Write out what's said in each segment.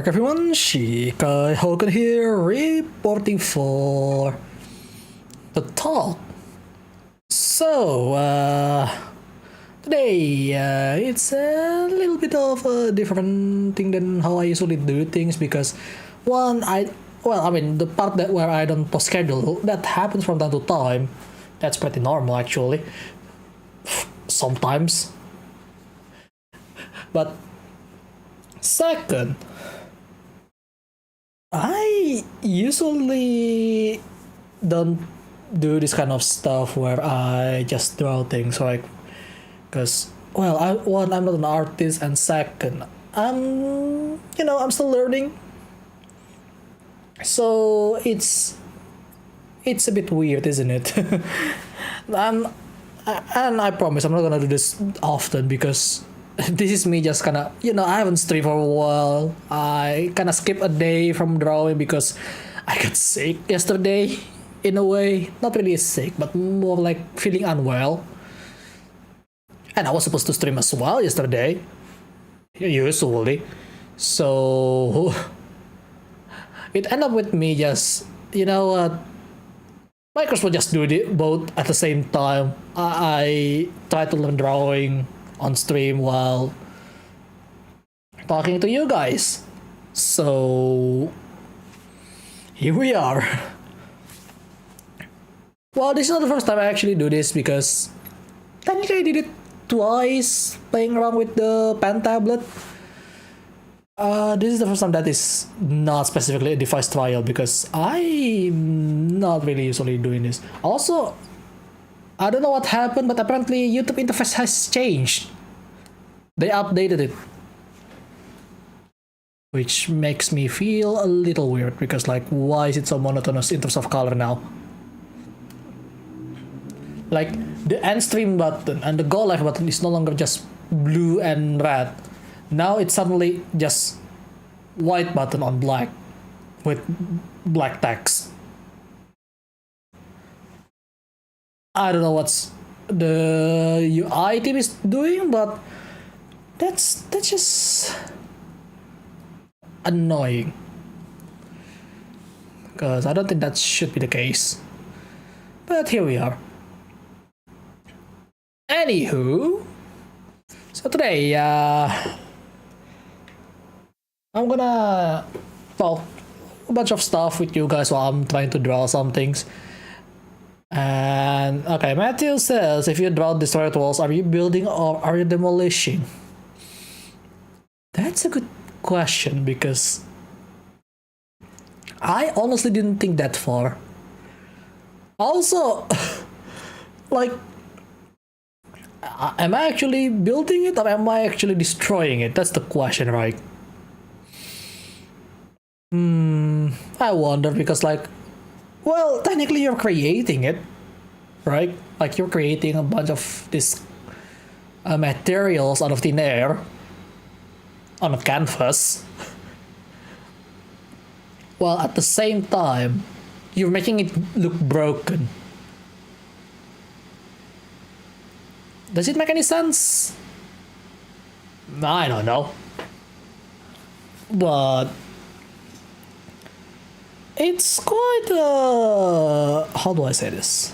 back everyone, Hogan here, reporting for the talk. So, today, it's a little bit of a different thing than how I usually do things because, one, the part that where I don't post schedule, that happens from time to time. That's pretty normal actually. Sometimes. But, second, I usually don't do this kind of stuff where I just draw things, right? Because, I'm not an artist, and second, I'm still learning. So it's a bit weird, isn't it? and I promise I'm not gonna do this often because this is me just kinda, I haven't streamed for a while. I kinda skipped a day from drawing because I got sick yesterday, in a way. Not really sick, but more like feeling unwell. And I was supposed to stream as well yesterday, usually. So, it ended up with me just, Microsoft will just do both at the same time. I try to learn drawing on stream while talking to you guys. So here we are. Well, this is not the first time I actually do this because technically I did it twice playing around with the pen tablet. This is the first time that is not specifically a device trial because I'm not really usually doing this. Also, I don't know what happened, but apparently YouTube interface has changed. They updated it. Which makes me feel a little weird because why is it so monotonous in terms of color now? The end stream button and the go live button is no longer just blue and red. Now it's suddenly just white button on black with black text. I don't know what's the UI team is doing, but that's just annoying. Because I don't think that should be the case. But here we are. Anywho, so today, I'm gonna talk a bunch of stuff with you guys while I'm trying to draw some things. And okay, Matthew says, if you draw destroyed walls, are you building or are you demolishing? That's a good question because I honestly didn't think that far. Also, am I actually building it or am I actually destroying it? That's the question, right? I wonder because technically you're creating it, right? You're creating a bunch of these materials out of thin air on a canvas. While at the same time, you're making it look broken. Does it make any sense? I don't know. But it's quite how do I say this?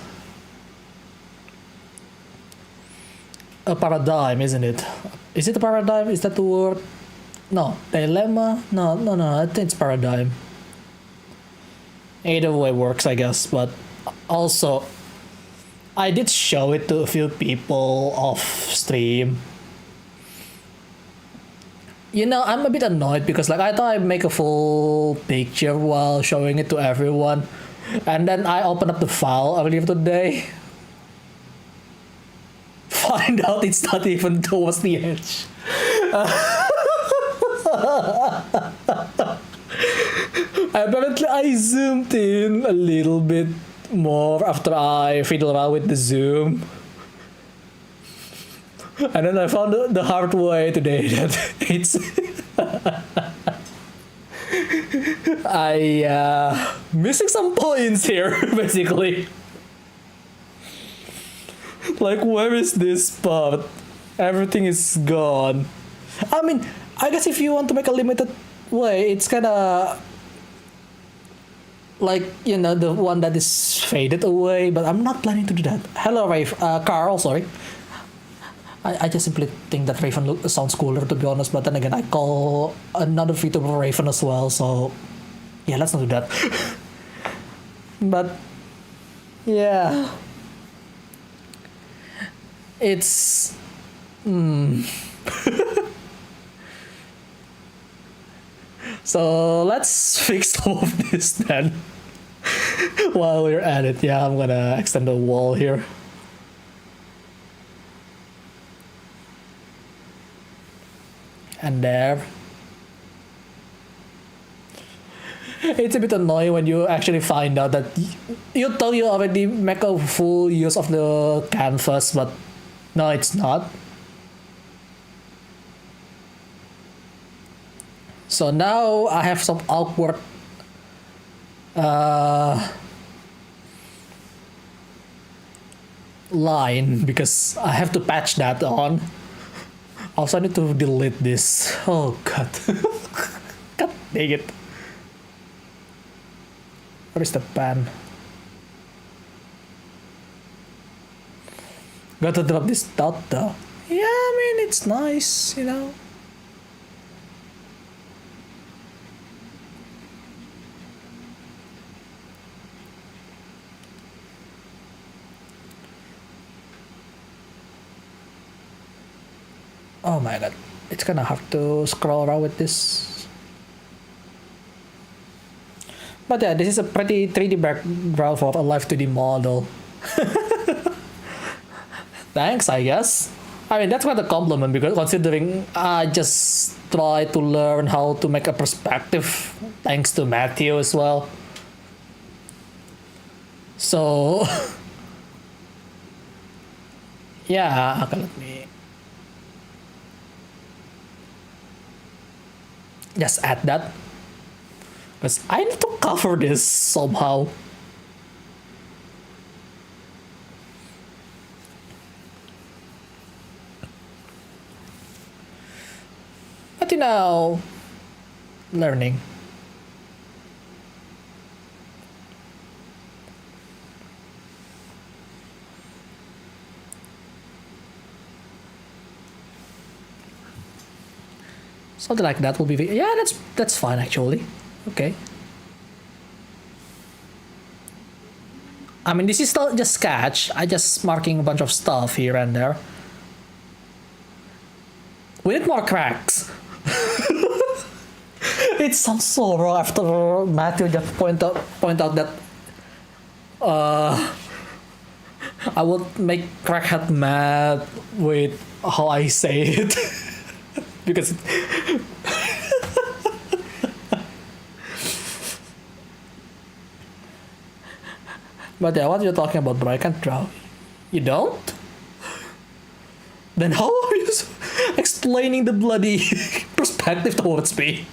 A paradigm, isn't it? Is it a paradigm? Is that the word? No. Dilemma? No, I think it's paradigm. Either way works, I guess, but also I did show it to a few people off stream. I'm a bit annoyed because I thought I'd make a full picture while showing it to everyone. And then I opened up the file earlier today. Find out it's not even towards the edge. Apparently I zoomed in a little bit more after I fiddled around with the zoom. And then I found the hard way today that it's missing some points here, basically. Where is this part? Everything is gone. I mean, I guess if you want to make a limited way, it's kind of like, you know, the one that is faded away, but I'm not planning to do that. Hello, Carl, sorry. I just simply think that Raven sounds cooler, to be honest, but then again, I call another Vtuber Raven as well, so yeah, let's not do that. But yeah, it's so let's fix all of this then. While we're at it, yeah, I'm gonna extend the wall here. And there. It's a bit annoying when you actually find out that you thought you already make a full use of the canvas, but no, it's not. So now I have some awkward line because I have to patch that on. Also, I need to delete this. Oh god. God dang it. Where is the pen? Gotta drop this dot though. Yeah, I mean, it's nice, you know. Oh my god, it's kinda hard to scroll around with this. But yeah, this is a pretty 3D background for a live 2D model. Thanks, I guess. I mean, that's quite a compliment because considering I just try to learn how to make a perspective thanks to Matthew as well. So yeah, okay, let me just add that because I need to cover this somehow. But you know, learning. Something like that will be, yeah, that's fine actually. Okay. I mean, this is still just sketch. I just marking a bunch of stuff here and there. We need more cracks. It sounds so wrong after Matthew just point out that I would make Crackhead mad with how I say it. Because but yeah, what you're talking about, bro? I can't draw. You don't? Then how are you explaining the bloody perspective towards me?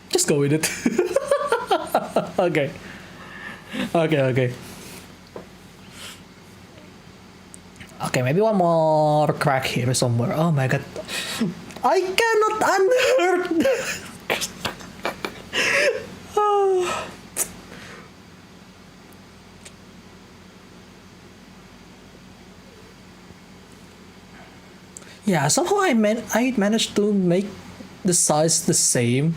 Just go with it. Okay. Okay, maybe one more crack here somewhere. Oh my god. I cannot unhurt. Oh. Yeah, somehow I managed to make the size the same.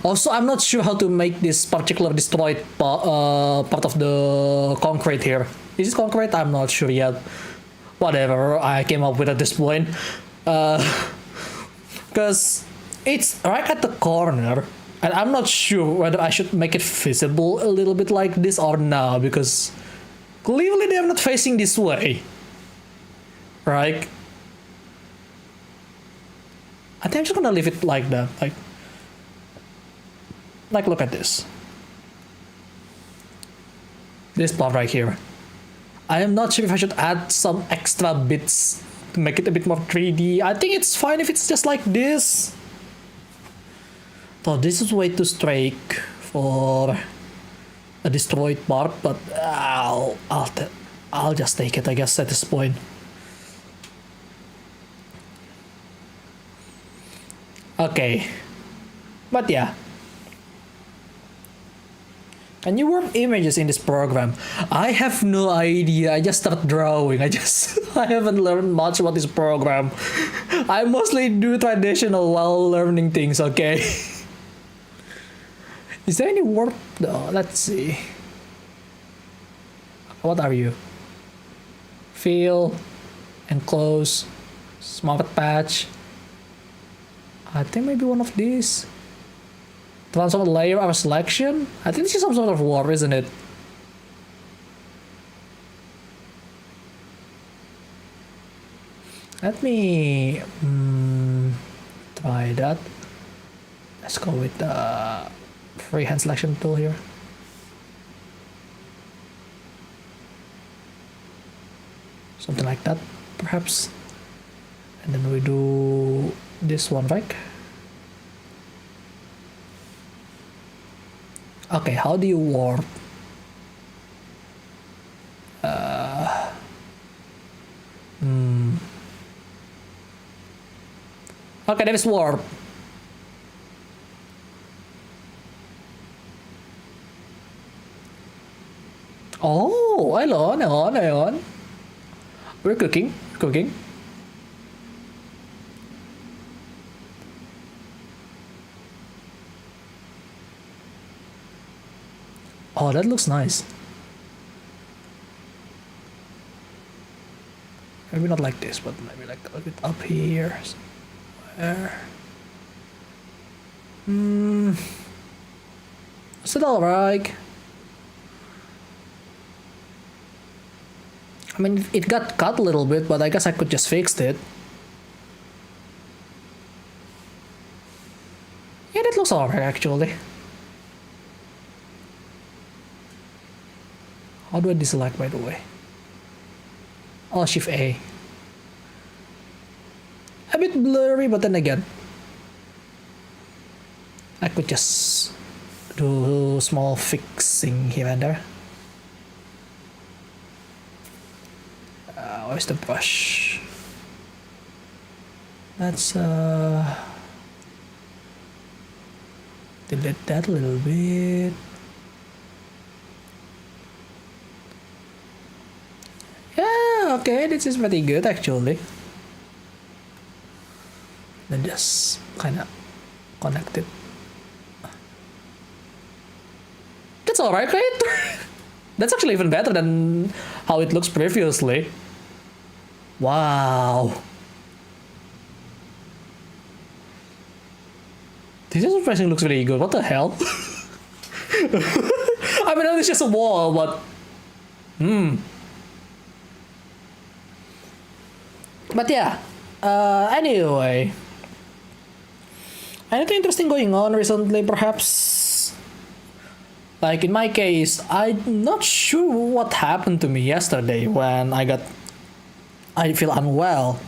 Also, I'm not sure how to make this particular destroyed part of the concrete here. Is it concrete? I'm not sure yet. Whatever I came up with at this point. Because it's right at the corner. And I'm not sure whether I should make it visible a little bit like this or now. Because clearly they're not facing this way. Right? I think I'm just gonna leave it like that. Like, look at this. This part right here. I am not sure if I should add some extra bits to make it a bit more 3D. I think it's fine if it's just like this. So this is way too straight for a destroyed part, but I'll just take it, I guess, at this point. Okay, but yeah. Can you work images in this program? I have no idea. I just start drawing. I haven't learned much about this program. I mostly do traditional while learning things, okay? Is there any work though? Let's see. What are you? Fill, enclose, smart patch. I think maybe one of these. Transform layer or selection? I think this is some sort of warp, isn't it? Let me try that. Let's go with the freehand selection tool here. Something like that, perhaps. And then we do this one, right? Okay, how do you warp? Okay, there is warp. Oh, ayun. We're cooking. Oh, that looks nice. Maybe not like this, but maybe like a bit up here. Somewhere. Is it alright? I mean, it got cut a little bit, but I guess I could just fix it. Yeah, that looks alright actually. How do I deselect, by the way? Oh, Shift A. A bit blurry, but then again, I could just do small fixing here and there. Where's the brush? Let's delete that a little bit. Yeah, okay, this is pretty good actually. Then just kind of connect it. That's alright, right? That's actually even better than how it looks previously. Wow. This surprisingly looks really good. What the hell? I mean, it's just a wall, but But yeah. Anyway, anything interesting going on recently, perhaps? Like in my case, I'm not sure what happened to me yesterday when I feel unwell,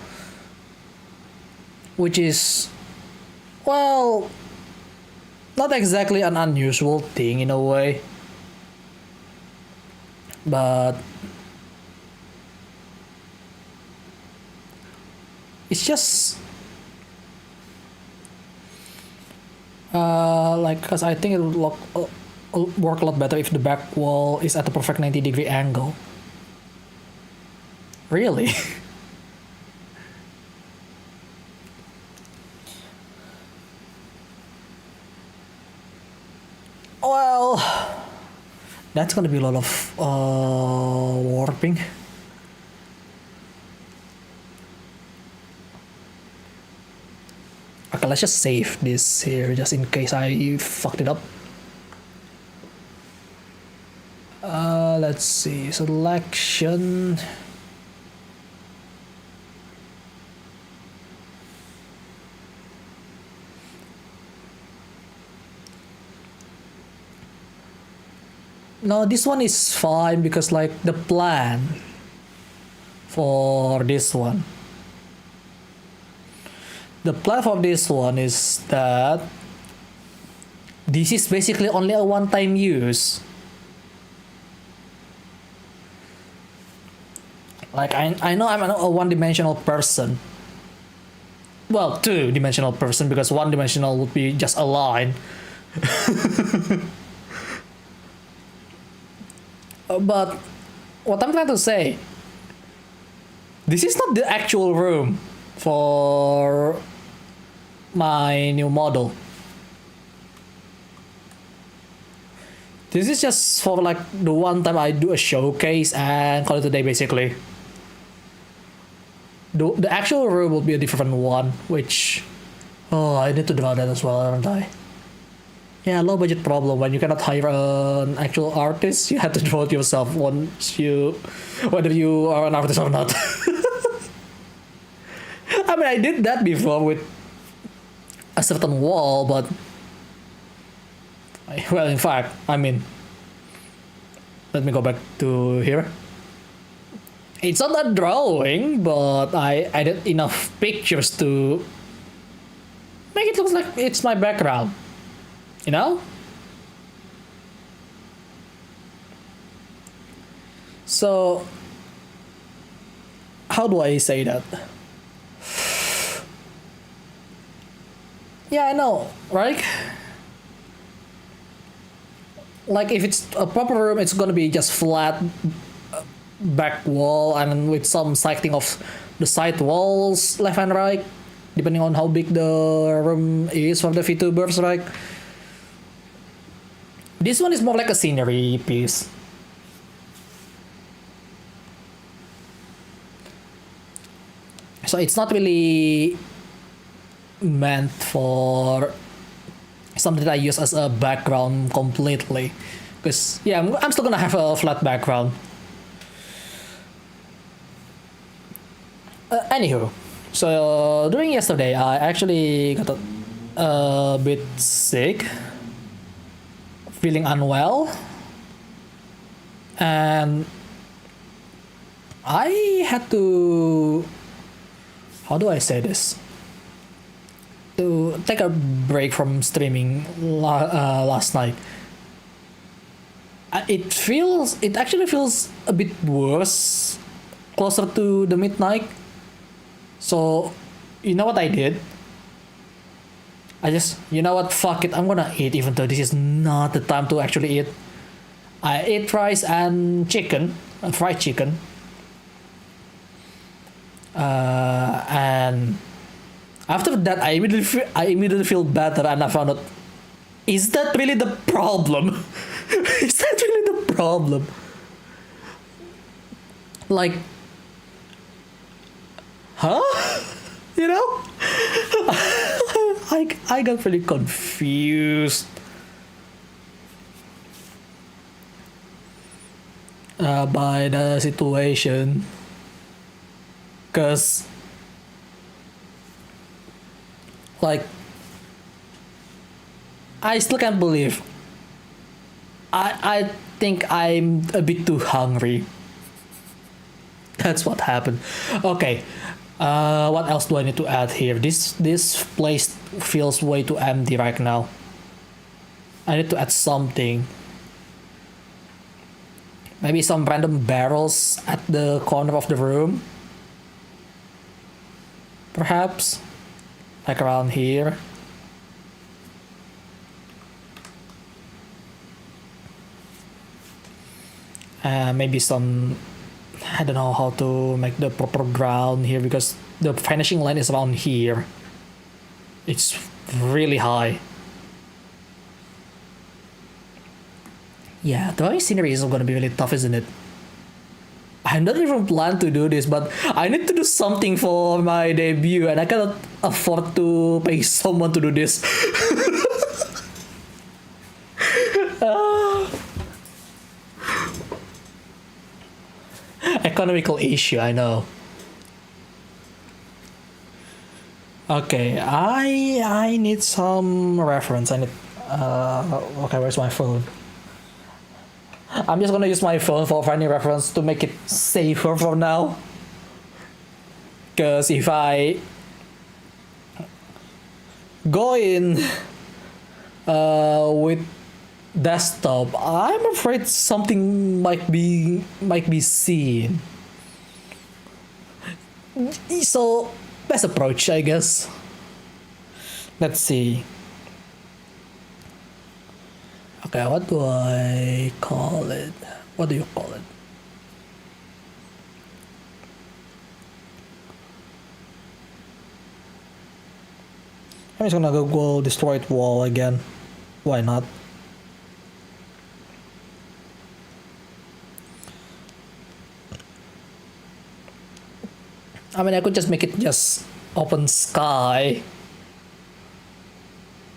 which is, well, not exactly an unusual thing in a way, but it's just like, because I think it would work a lot better if the back wall is at the perfect 90-degree angle. Really? Well, that's gonna be a lot of warping. Okay, let's just save this here just in case I fucked it up. Let's see, selection. No, this one is fine because like the plan for this one. The plan for this one is that this is basically only a one-time use. Like, I know I'm a one-dimensional person. Well, two-dimensional person, because one-dimensional would be just a line. But what I'm trying to say, this is not the actual room for my new model. This is just for like the one time I do a showcase and call it a day, basically. The actual room will be a different one, which... Oh, I need to draw that as well, aren't I? Yeah, low budget problem. When you cannot hire an actual artist, you have to draw it yourself whether you are an artist or not. I mean, I did that before with a certain wall, but... Well, in fact, I mean... Let me go back to here. It's not a drawing, but I added enough pictures to make it look like it's my background. You know? So, how do I say that? Yeah, I know, right? Like, if it's a proper room, it's gonna be just flat back wall and with some siding of the side walls left and right, depending on how big the room is for the Vtubers, right? This one is more like a scenery piece. So it's not really meant for something that I use as a background completely. Because, yeah, I'm still gonna have a flat background. Anywho, so during yesterday, I actually got a bit sick, feeling unwell, and I had to, how do I say this, to take a break from streaming last night. It actually feels a bit worse closer to the midnight. So, you know what I did? You know what, fuck it, I'm gonna eat even though this is not the time to actually eat. I ate rice and chicken, fried chicken. And after that, I immediately feel better, and I found out, is that really the problem? Is that really the problem? Like, huh? You know? I got really confused by the situation, because like I still can't believe I think I'm a bit too hungry. That's what happened. Okay, what else do I need to add here? This place feels way too empty right now. I need to add something. Maybe some random barrels at the corner of the room. Perhaps. Like around here. Maybe some, I don't know how to make the proper ground here, because the finishing line is around here. It's really high. Yeah, drawing scenery is gonna be really tough, isn't it? I don't even plan to do this, but I need to do something for my debut, and I cannot afford to pay someone to do this. Economical issue, I know. Okay, I need some reference. I need okay, where's my phone? I'm just gonna use my phone for finding reference to make it safer for now. Because if I go in with desktop, I'm afraid something might be seen. So best approach, I guess. Let's see. Okay, what do I call it? What do you call it? I'm just gonna go destroy it wall again. Why not? I mean, I could just make it just open sky.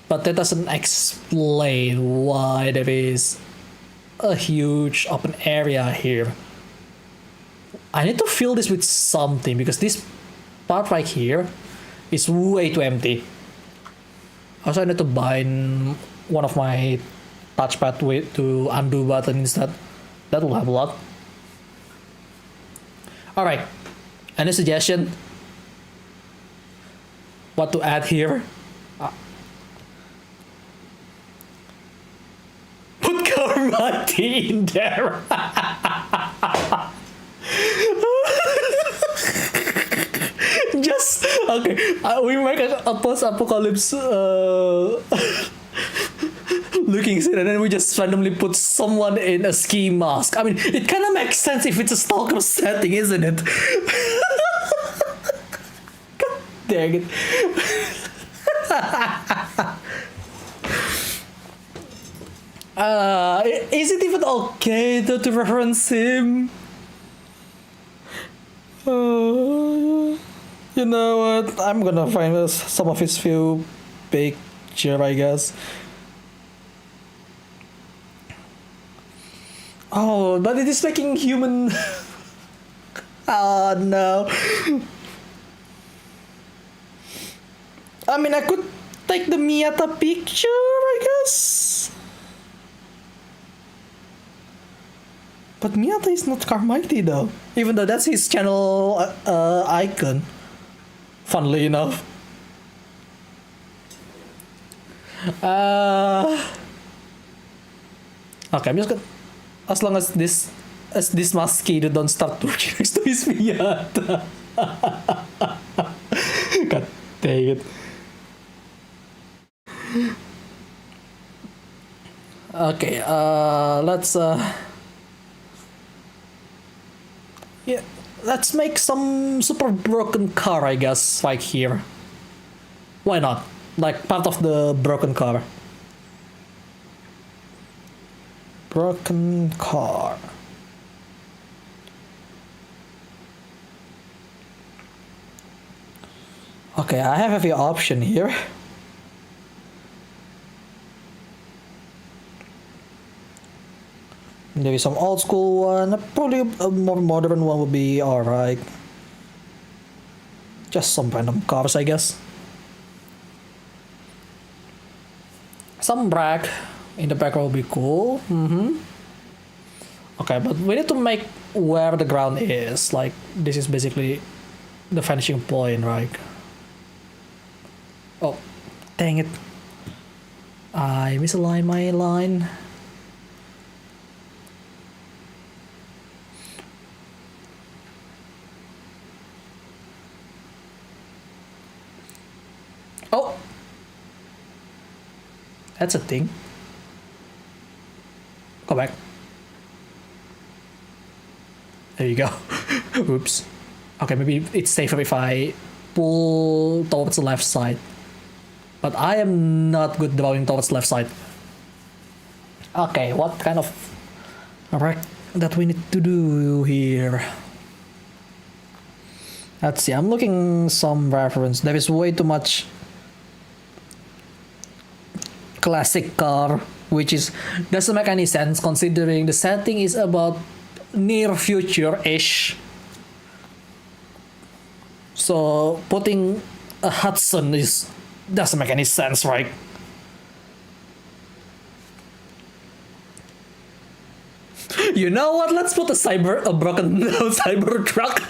But that doesn't explain why there is a huge open area here. I need to fill this with something because this part right here is way too empty. Also, I need to bind one of my touchpad with to undo button instead. That will help a lot. Alright, any suggestion? What to add here? Put Karmati in there. Just okay. We make a post-apocalypse looking scene, and then we just randomly put someone in a ski mask. I mean, it kind of makes sense if it's a stalker setting, isn't it? God dang it. Is it even okay to reference him? You know what? I'm gonna find some of his few picture, I guess. Oh, but it is making human. Oh no. I mean, I could take the Miyata picture, I guess. But Miyata is not Carmightly though, even though that's his channel icon. Funnily enough. Okay, I'm just gonna. As long as this mosquito don't start working next to his Miyata. God dang it. Okay, let's yeah, let's make some super broken car, I guess, like here. Why not? Like part of the broken car. Broken car. Okay, I have a few options here. Maybe some old school one, probably a more modern one would be alright. Just some random cars, I guess. Some brag in the background will be cool. Okay, but we need to make where the ground is. Like, this is basically the finishing point, right? Oh, dang it. I misaligned my line. Oh! That's a thing. Go back. There you go. Oops. Okay, maybe it's safer if I pull towards the left side. But I am not good drawing towards the left side. Okay, what kind of work that we need to do here? Let's see, I'm looking some reference. There is way too much classic car, which is doesn't make any sense considering the setting is about near future-ish. So putting a Hudson doesn't make any sense, right? You know what? Let's put a broken cyber truck.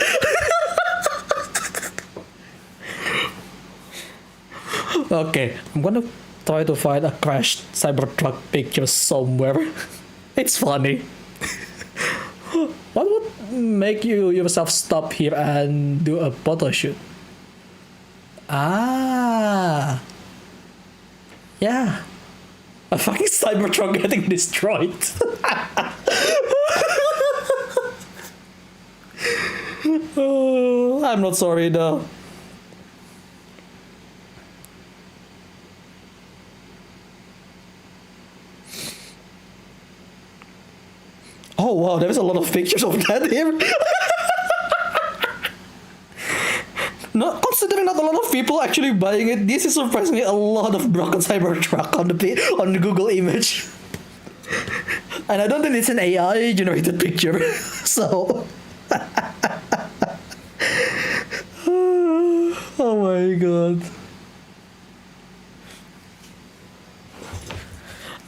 Okay, I'm gonna try to find a crashed Cybertruck picture somewhere. It's funny. What would make you yourself stop here and do a photo shoot? Ah. Yeah. A fucking Cybertruck getting destroyed. Oh, I'm not sorry though. Oh wow, there's a lot of pictures of that here. No, considering not a lot of people actually buying it, this is surprisingly a lot of broken Cybertruck on the Google image. And I don't think it's an AI generated picture. So oh my god.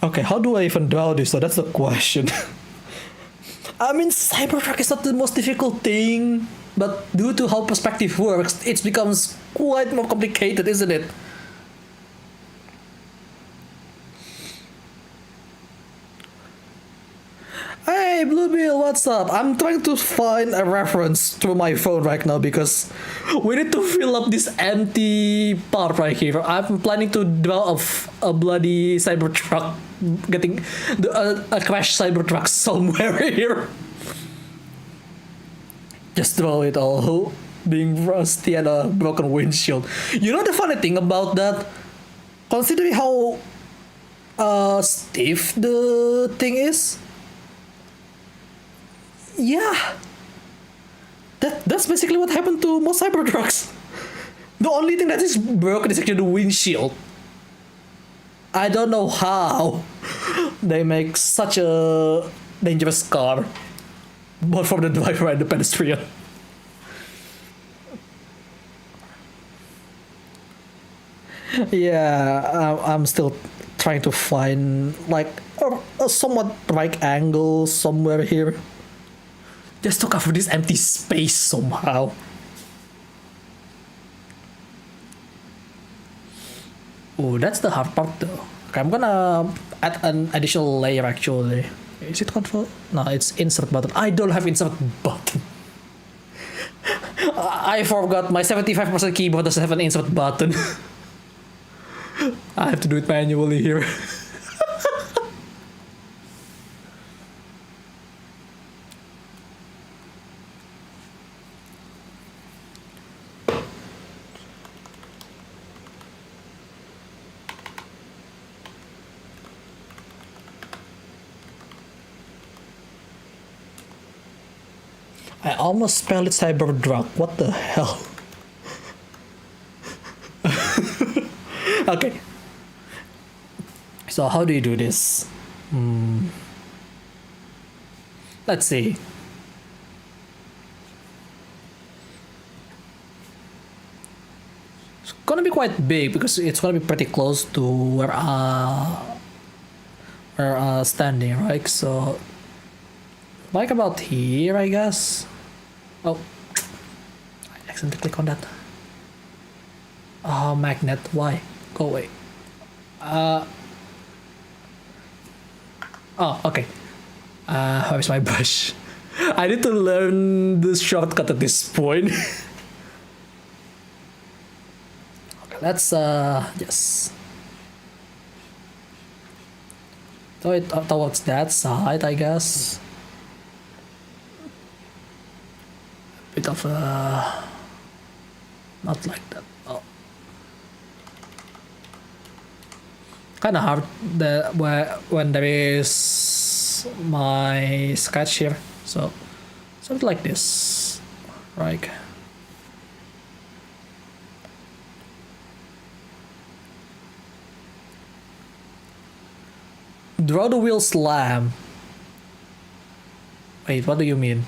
Okay, how do I even draw this? So that's the question. I mean, Cybertruck is not the most difficult thing, but due to how perspective works, it becomes quite more complicated, isn't it? Hey, Bluebill, what's up? I'm trying to find a reference through my phone right now because we need to fill up this empty part right here. I'm planning to draw a bloody Cybertruck getting a crashed Cybertruck somewhere here. Just draw it all being rusty and a broken windshield. You know the funny thing about that? Considering how stiff the thing is, yeah, that's basically what happened to most Cybertrucks. The only thing that is broken is actually the windshield. I don't know how they make such a dangerous car, both for the driver and the pedestrian. Yeah, I'm still trying to find like a somewhat right angle somewhere here, just to cover this empty space somehow. Oh, that's the hard part though. Okay, I'm gonna add an additional layer actually. Is it control? No, it's insert button. I don't have insert button. I forgot my 75% keyboard doesn't have an insert button. I have to do it manually here. I almost spelled it Cybertruck. What the hell? Okay. So how do you do this? Let's see. It's gonna be quite big because it's gonna be pretty close to where standing, right? So like about here, I guess. Oh, I accidentally click on that. Oh, magnet, why? Go away. Oh, okay. Where's my brush? I need to learn this shortcut at this point. Okay, let's yes. Throw it towards that side, I guess. Bit of not like that. Oh, kind of hard when there is my sketch here. So something like this, right? Draw the wheel slam. Wait, what do you mean?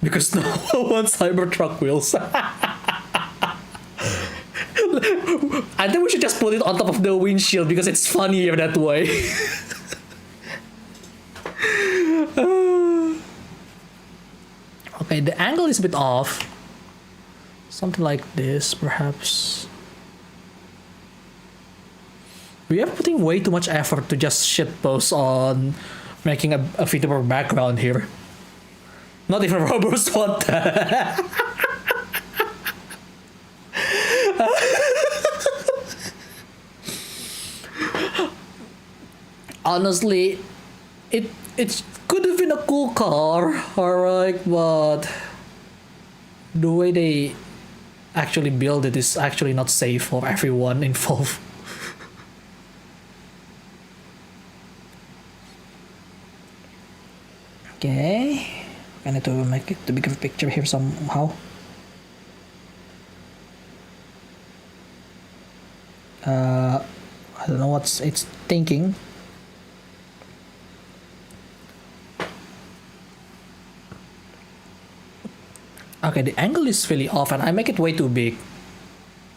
Because no one wants Cybertruck wheels. I think we should just put it on top of the windshield because it's funnier that way. Okay, the angle is a bit off. Something like this, perhaps. We are putting way too much effort to just shitpost on making a Vtuber background here. Not even robots want that. Honestly, it could have been a cool car, alright, but the way they actually build it is actually not safe for everyone involved. Okay, I need to make it the bigger picture here somehow. I don't know what it's thinking. Okay, the angle is really off and I make it way too big.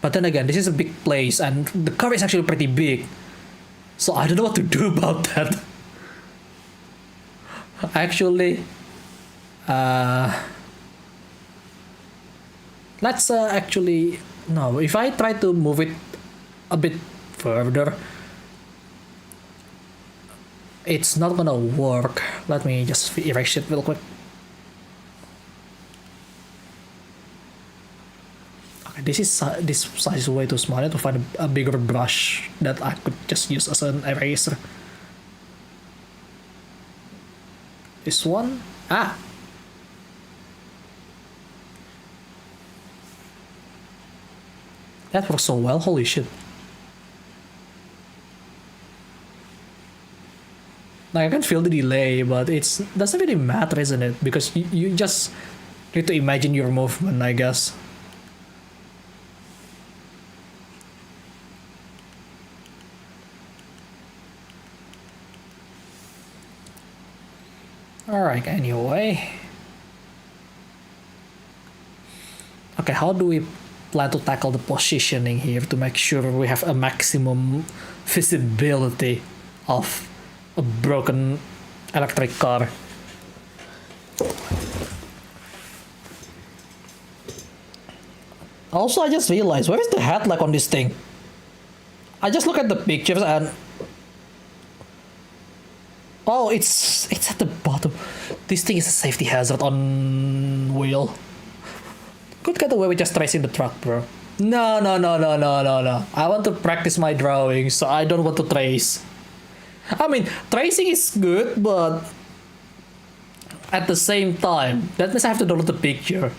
But then again, this is a big place and the car is actually pretty big. So I don't know what to do about that. Actually, let's actually, no, if I try to move it a bit further, it's not gonna work. Let me just erase it real quick. Okay, this size is way too small. I need to find a bigger brush that I could just use as an eraser. This one? Ah! That works so well, holy shit. Like, I can feel the delay, but it doesn't really matter, isn't it? Because you just need to imagine your movement, I guess. Alright, anyway. Okay, how do we plan to tackle the positioning here to make sure we have a maximum visibility of a broken electric car? Also, I just realized, where is the headlight on this thing? I just look at the pictures and... Oh, it's at the bottom. This thing is a safety hazard on wheel. Could get away with just tracing the truck, bro. No. I want to practice my drawing, so I don't want to trace. I mean, tracing is good, but at the same time, that means I have to download the picture.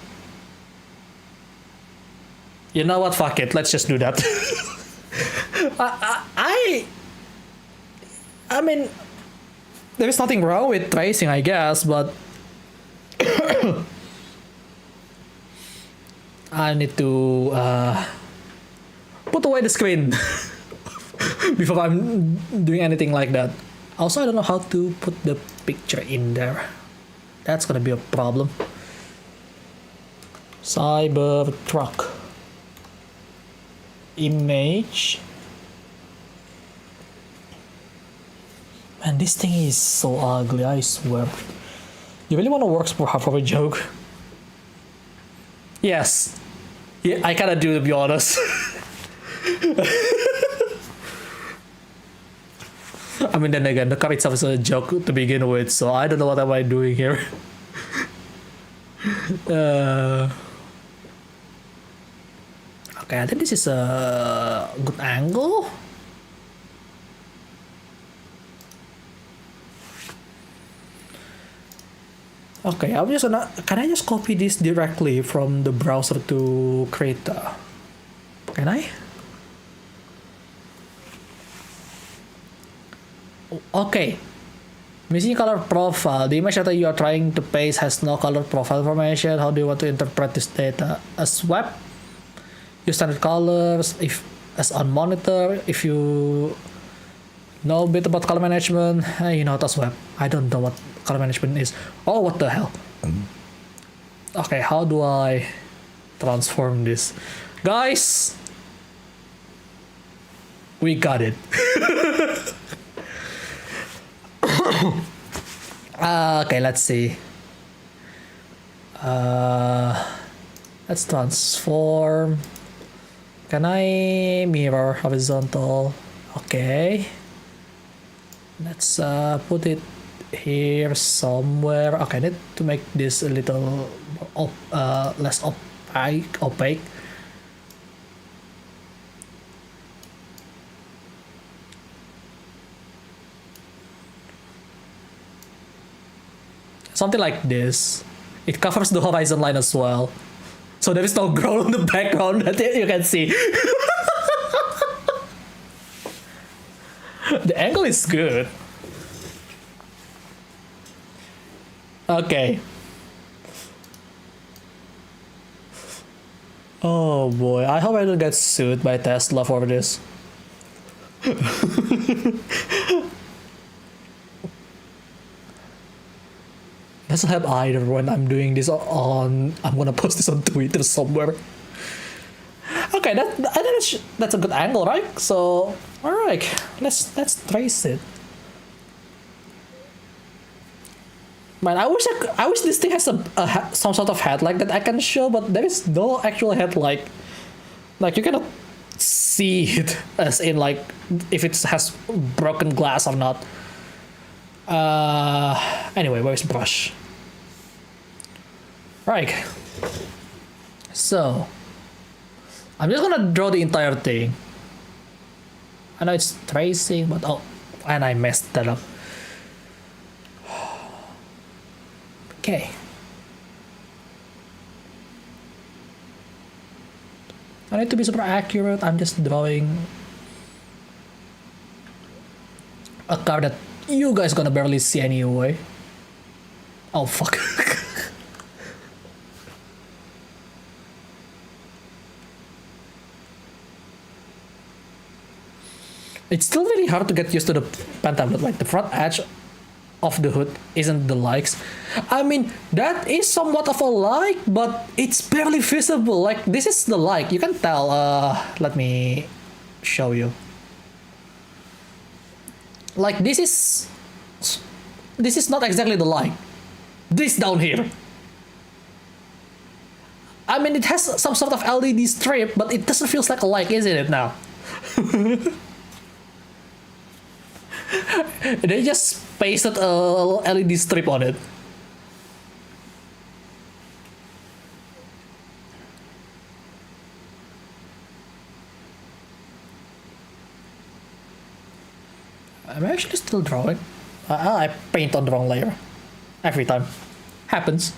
You know what? Fuck it. Let's just do that. I mean, there is nothing wrong with tracing, I guess, but I need to put away the screen before I'm doing anything like that. Also, I don't know how to put the picture in there. That's gonna be a problem. Cybertruck. Image. Man, this thing is so ugly, I swear. You really want to work for half of a joke? Yes. Yeah, I kinda do, to be honest. I mean, then again, the car itself is a joke to begin with, so I don't know what am I doing here. Okay, I think this is a good angle. Okay, I'm just gonna... Can I just copy this directly from the browser to create a... Can I? Okay. Missing color profile. The image that you are trying to paste has no color profile information. How do you want to interpret this data? As web? Use standard colors. If as on monitor. If you know a bit about color management, you know that's web. I don't know what color management is. Oh, what the hell? Okay, how do I transform this? Guys, we got it. Okay, let's see. Let's transform. Can I mirror horizontal? Okay. Let's put it here somewhere. Okay, I need to make this a little less opaque. Something like this. It covers the horizon line as well. So there is no ground on the background that you can see. The angle is good. Okay. Oh boy, I hope I don't get sued by Tesla for this. Doesn't help either when I'm doing this on. I'm gonna post this on Twitter somewhere. Okay, I think that's a good angle, right? So, all right, let's trace it. Man, I wish this thing has some sort of headlight that I can show, but there is no actual headlight. Like you cannot see it as in like if it has broken glass or not. Anyway, where's brush? Right. So I'm just gonna draw the entire thing. I know it's tracing, but oh, and I messed that up. Okay. I need to be super accurate. I'm just drawing a car that you guys gonna barely see anyway. Oh fuck. It's still really hard to get used to the pen tablet. Like the front edge of the hood isn't the likes. I mean, that is somewhat of a like, but it's barely visible. Like this is the like. You can tell. Let me show you. Like this is not exactly the like. This down here. I mean, it has some sort of LED strip, but it doesn't feel like a like, isn't it now? They just pasted a LED strip on it. I'm actually still drawing. I paint on the wrong layer. Every time. Happens.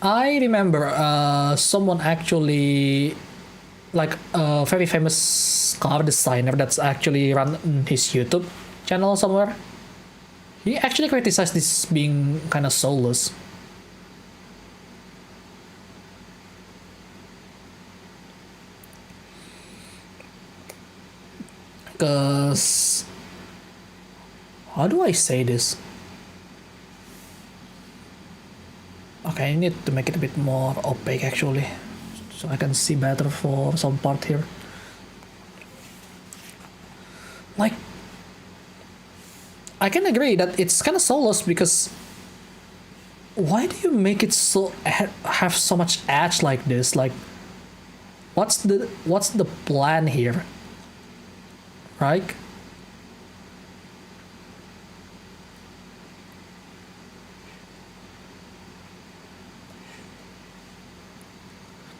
I remember someone actually, like a very famous car designer that's actually run his YouTube channel somewhere. He actually criticized this being kind of soulless. Because, how do I say this? Okay, I need to make it a bit more opaque actually, so I can see better for some part here. Like, I can agree that it's kind of soulless because why do you make it so have so much edge like this? Like, what's the plan here, right?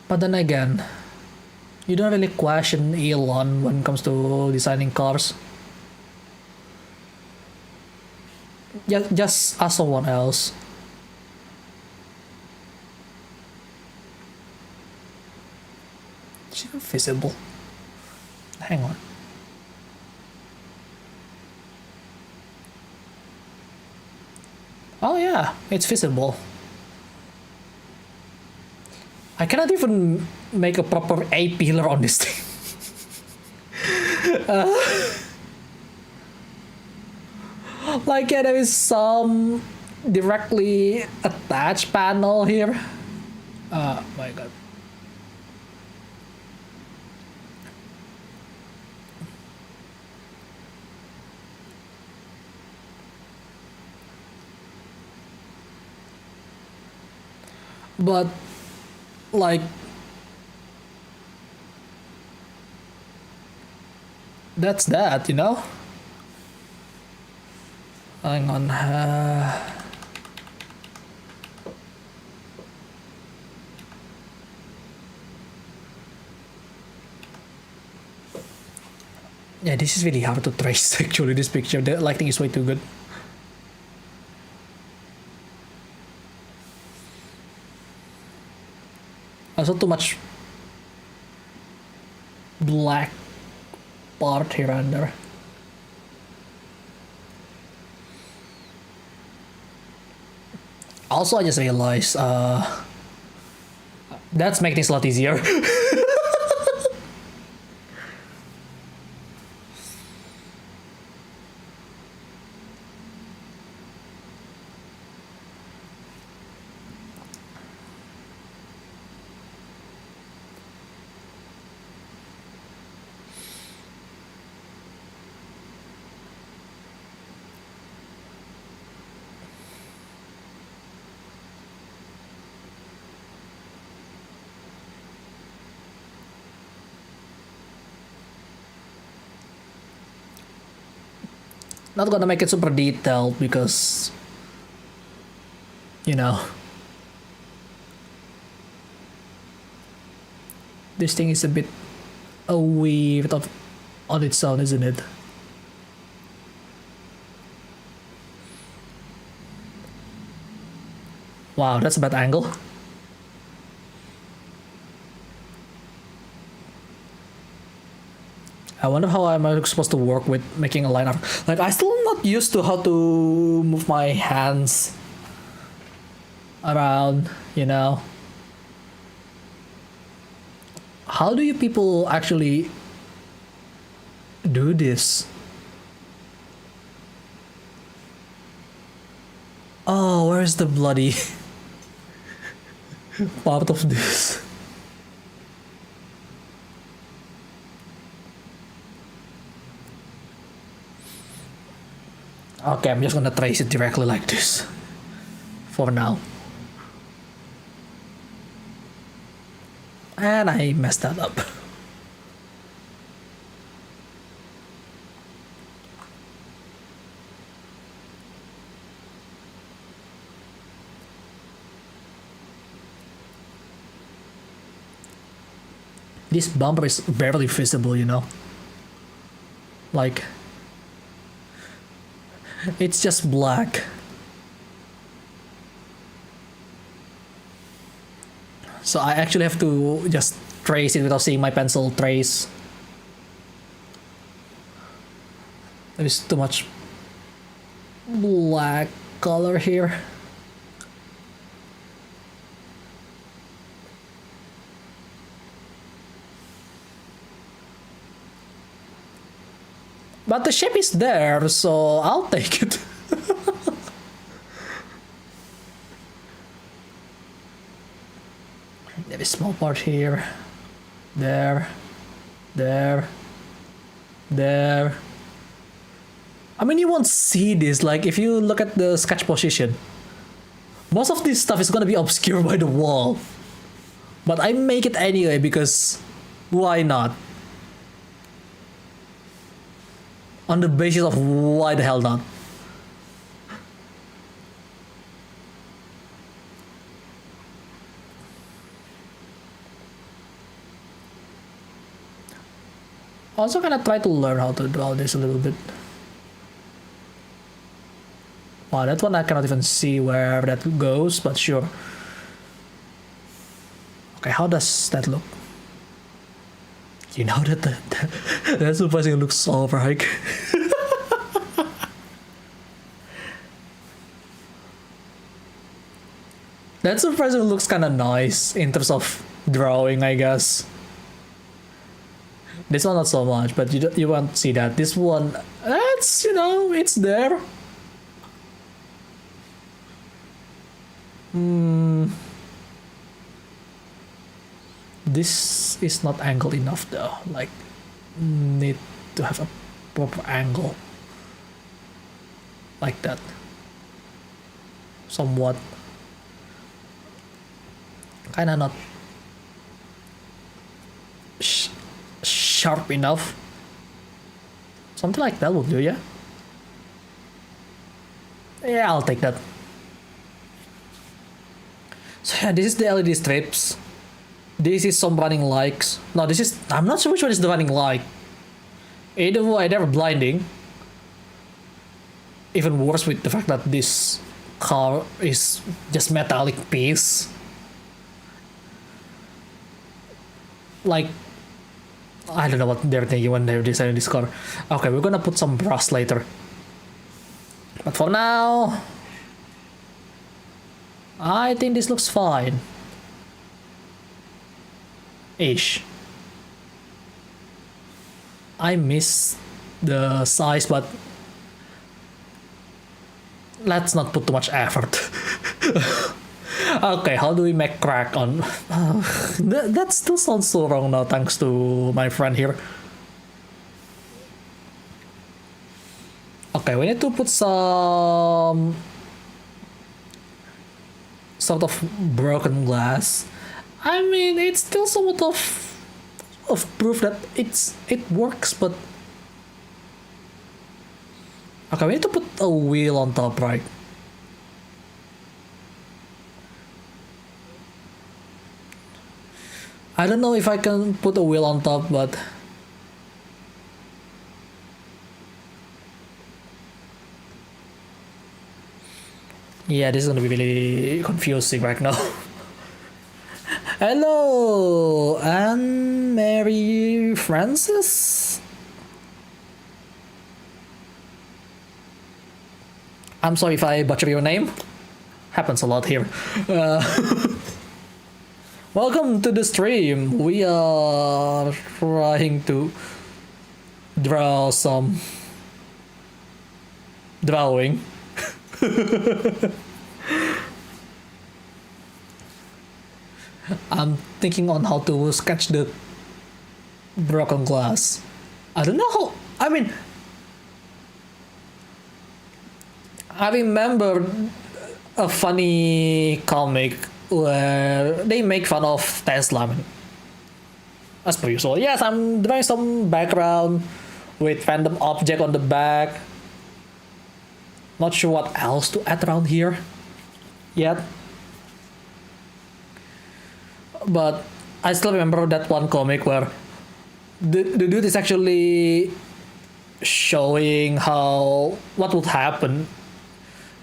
But then again, you don't really question Elon when it comes to designing cars. Just ask someone else. It's even visible. Hang on. Oh yeah, it's visible. I cannot even make a proper A-pillar on this thing. Like, yeah, there is some directly attached panel here. Oh my god. But like that's that, you know. Hang on. Yeah, this is really hard to trace actually, this picture. The lighting is way too good. Also too much black part here and there. Also, I just realized that's making things a lot easier. Not gonna make it super detailed because, you know, this thing is a bit weird on its own, isn't it? Wow, that's a bad angle. I wonder how I'm supposed to work with making a line art. Like, I still not used to how to move my hands around, you know. How do you people actually do this? Oh, where's the bloody part of this? Okay, I'm just gonna trace it directly like this for now. And I messed that up. This bumper is barely visible, you know? Like, it's just black. So I actually have to just trace it without seeing my pencil trace. There's too much black color here. But the shape is there, so I'll take it. There is a small part here. There. There. There. I mean, you won't see this, like, if you look at the sketch position. Most of this stuff is gonna be obscured by the wall. But I make it anyway because why not? On the basis of why the hell not? Also gonna try to learn how to do all this a little bit. Wow, that one I cannot even see where that goes, but sure. Okay, how does that look? You know that surprisingly looks so overhyped. That surprisingly looks kind of nice in terms of drawing, I guess. This one not so much, but you won't see that. This one, that's, you know, it's there. This is not angled enough though. Like, need to have a proper angle. Like that. Somewhat. kinda not sharp enough. Something like that will do, yeah? Yeah, I'll take that. So yeah, this is the LED strips. This is some running lights. No, this is... I'm not sure which one is the running light. Either way, they're blinding. Even worse with the fact that this car is just metallic piece. Like... I don't know what they're thinking when they're designing this car. Okay, we're gonna put some brass later. But for now... I think this looks fine. Ish. I miss the size, but let's not put too much effort. Okay, how do we make crack on... that still sounds so wrong now, thanks to my friend here. Okay, we need to put some sort of broken glass. I mean, it's still somewhat of proof that it works, but okay, we need to put a wheel on top, right? I don't know if I can put a wheel on top, but yeah, this is gonna be really confusing right now. Hello, Anne Mary Francis? I'm sorry if I butcher your name. Happens a lot here. Welcome to the stream. We are trying to draw some drawing. I'm thinking on how to sketch the broken glass. I don't know how... I mean... I remember a funny comic where they make fun of Tesla. As per usual. Yes, I'm drawing some background with random object on the back. Not sure what else to add around here yet. But I still remember that one comic where the dude is actually showing what would happen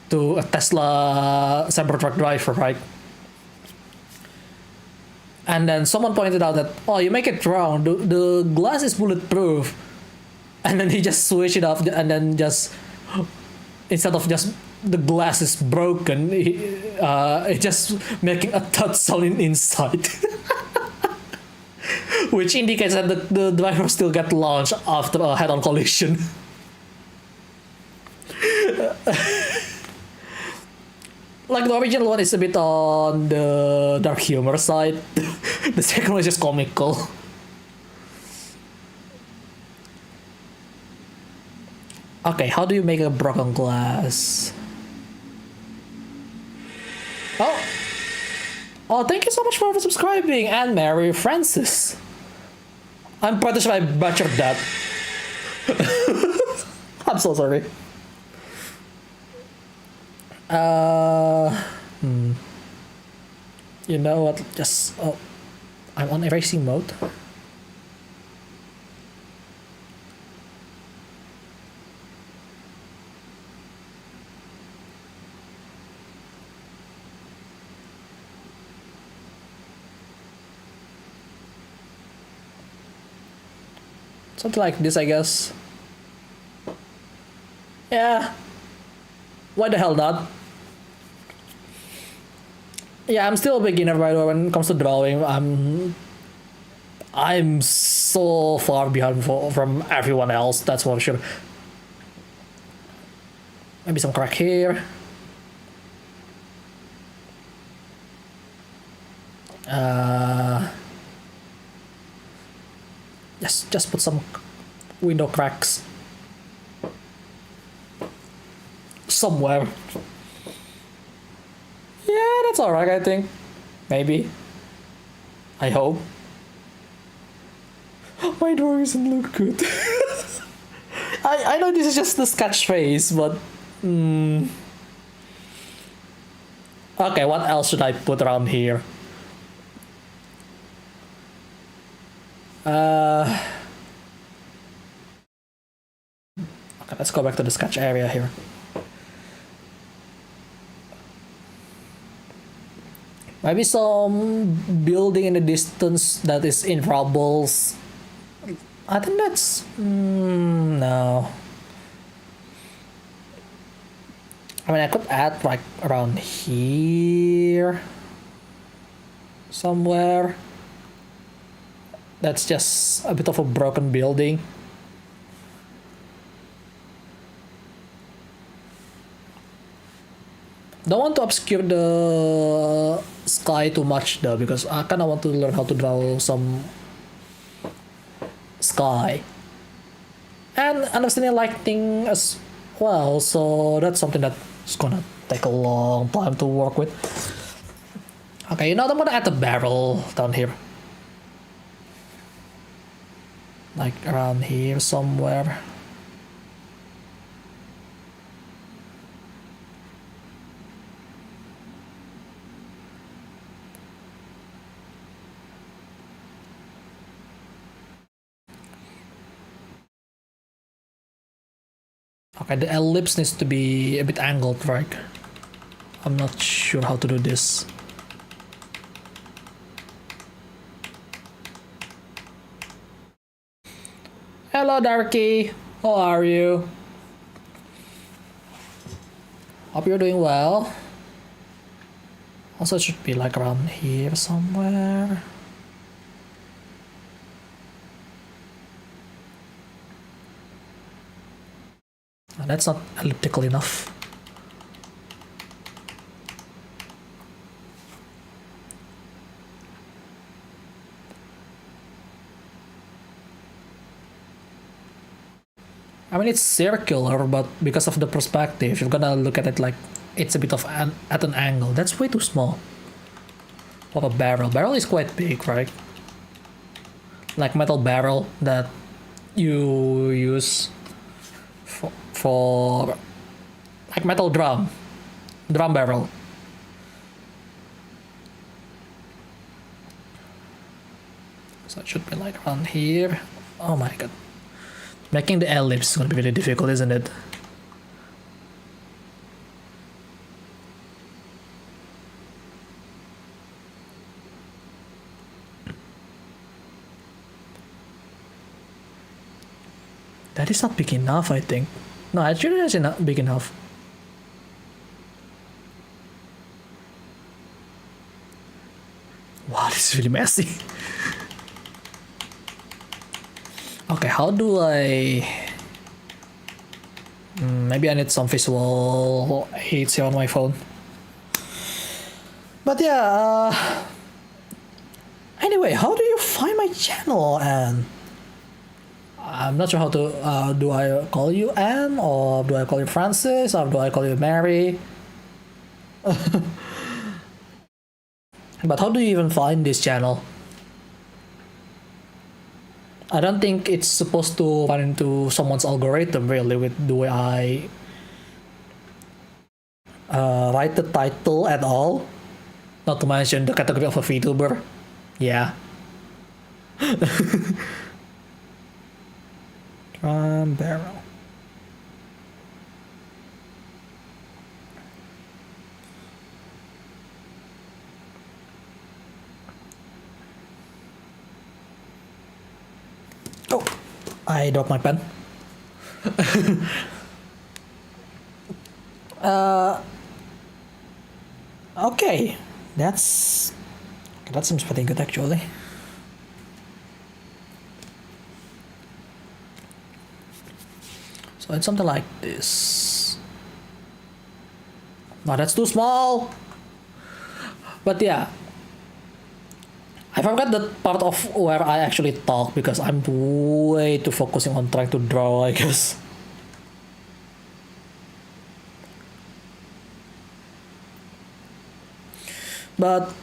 to a Tesla Cybertruck driver, right? And then someone pointed out that, oh, you make it wrong, the glass is bulletproof. And then he just switched it off, and then just, instead of just the glass is broken, it just making a thud sound inside. Which indicates that the driver still got launched after a head-on collision. Like the original one is a bit on the dark humor side. The second one is just comical. Okay, how do you make a broken glass? Oh, thank you so much for subscribing, Anne Mary Francis. I'm pretty sure I butchered that. I'm so sorry. You know what? Just I'm on erasing mode. Something like this, I guess. Yeah. Why the hell not? Yeah, I'm still a beginner, by the way, when it comes to drawing. I'm so far behind from everyone else, that's for sure. Maybe some crack here. Just put some window cracks somewhere. Yeah, that's alright, I think. Maybe. I hope. My drawing doesn't look good. I know this is just the sketch phase, but okay, what else should I put around here? Okay, let's go back to the sketch area here. Maybe some building in the distance that is in rubbles. I think that's no. I mean, I could add like around here somewhere. That's just a bit of a broken building. Don't want to obscure the sky too much though, because I kind of want to learn how to draw some sky and understanding lighting as well, so that's something that's gonna take a long time to work with. Okay, you know, I'm gonna add a barrel down here, like around here somewhere. Okay, the ellipse needs to be a bit angled, right? I'm not sure how to do this. Hello, Darky. How are you? Hope you're doing well. Also, it should be like around here somewhere. That's not elliptical enough. I mean, it's circular, but because of the perspective, you're gonna look at it like it's a bit of at an angle. That's way too small. What a barrel. Barrel is quite big, right? Like metal barrel that you use for like metal drum barrel. So it should be like around here. Oh my god, making the ellipse is gonna be really difficult, isn't it? That is not big enough, I think. No, actually that's not big enough. Wow, this is really messy. Okay, how do I... maybe I need some visual aids here on my phone. But yeah, anyway, how do you find my channel, Anne? I'm not sure how to... do I call you Anne, or do I call you Francis, or do I call you Mary? But how do you even find this channel? I don't think it's supposed to run into someone's algorithm really with the way I write the title at all. Not to mention the category of a Vtuber. Yeah. Drum barrel. Oh, I dropped my pen. Okay, that seems pretty good actually. So it's something like this. No, that's too small. But yeah, I forgot that part of where I actually talk because I'm way too focusing on trying to draw, I guess. But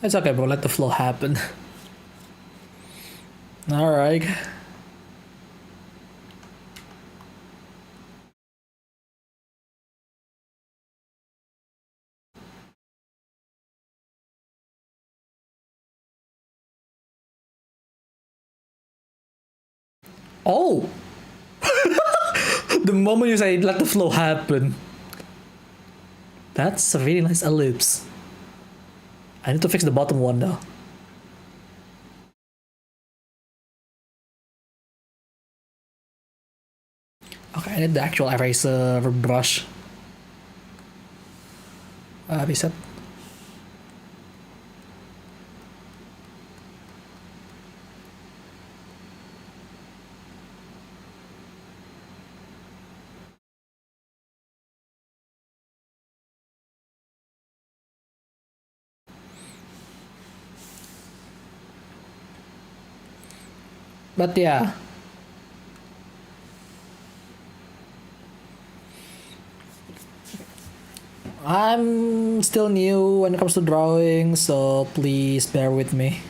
It's okay, bro. Let the flow happen. All right. Oh, the moment you say let the flow happen, that's a really nice ellipse. I need to fix the bottom one now. Okay, I need the actual eraser brush. Reset. But yeah. I'm still new when it comes to drawing, so please bear with me.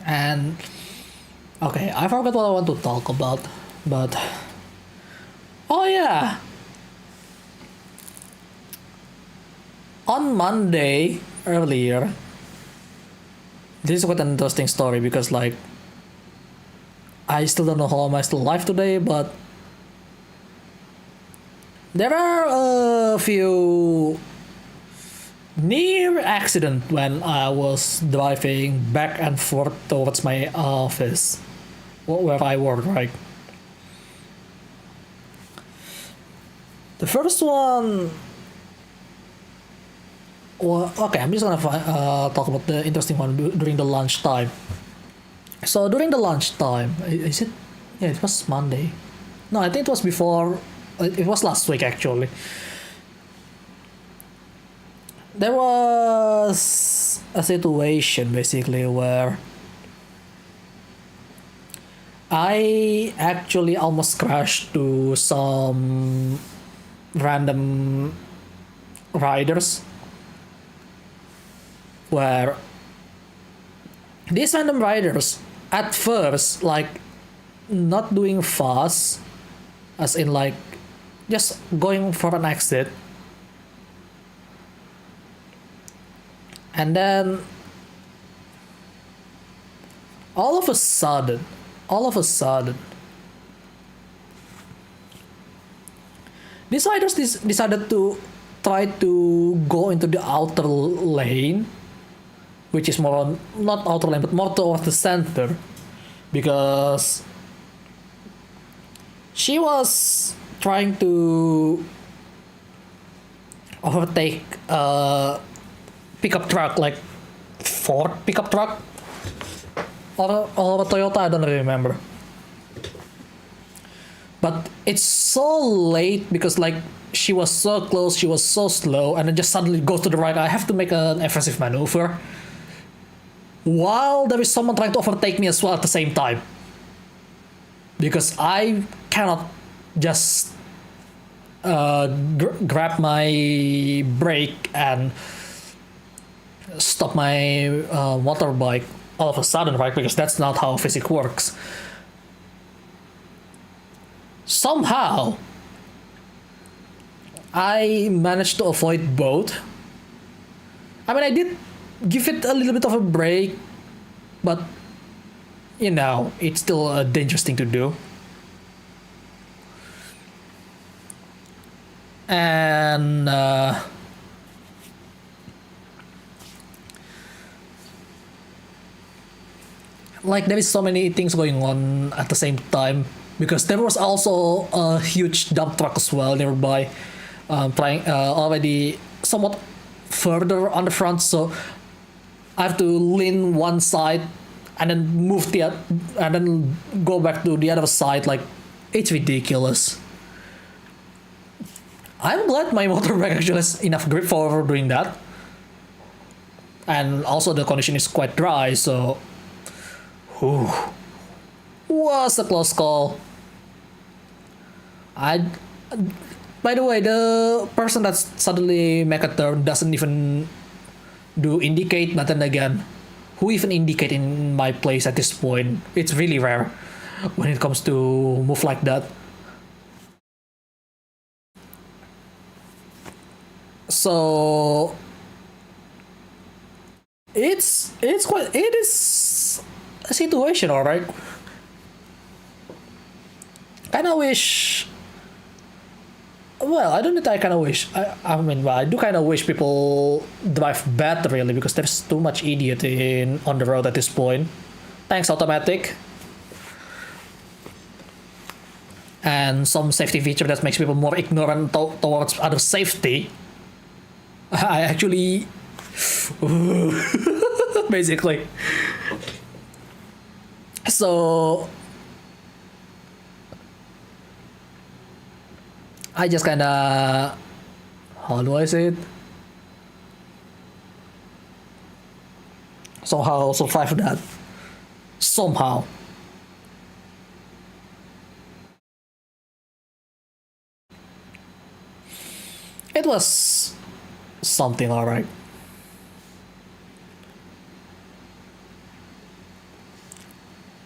And okay, I forgot what I want to talk about, but oh yeah. On Monday earlier, this is quite an interesting story because like I still don't know how am I still alive today, but there are a few near accident when I was driving back and forth towards my office where I work, right? The first one, well, okay, I'm just gonna talk about the interesting one during the lunchtime. So during the lunchtime, is it? Yeah, it was Monday. No, I think it was before. It was last week actually. There was a situation basically where I actually almost crashed to some random riders where these random riders at first like not doing fast as in like just going for an exit, and then all of a sudden these riders decided to try to go into the outer lane, which is more on, not outer lane, but more towards the center, because she was trying to overtake a pickup truck, like Ford pickup truck, or a Toyota, I don't really remember. But it's so late because like she was so close, she was so slow, and it just suddenly goes to the right. I have to make an offensive maneuver while there is someone trying to overtake me as well at the same time, because I cannot just grab my brake and stop my motorbike all of a sudden, right? Because that's not how physics works. Somehow I managed to avoid both. I mean, I did give it a little bit of a break, but you know, it's still a dangerous thing to do. And like there is so many things going on at the same time, because there was also a huge dump truck as well nearby, flying already somewhat further on the front, so I have to lean one side and then move and then go back to the other side. Like, it's ridiculous. I'm glad my motorbike actually has enough grip for doing that, and also the condition is quite dry, so whew, was a close call. I. By the way, the person that suddenly make a turn doesn't even do indicate, but then again, who even indicate in my place at this point? It's really rare when it comes to move like that. So it is a situation, all right. Kind of wish. Well, I don't know. I kind of wish. I mean, well, I do kind of wish people drive better, really, because there's too much idiot on the road at this point. Thanks, automatic. And some safety feature that makes people more ignorant towards other safety. I actually, basically. So I just kinda, how do I say it? Somehow survive that. Somehow. It was something, alright.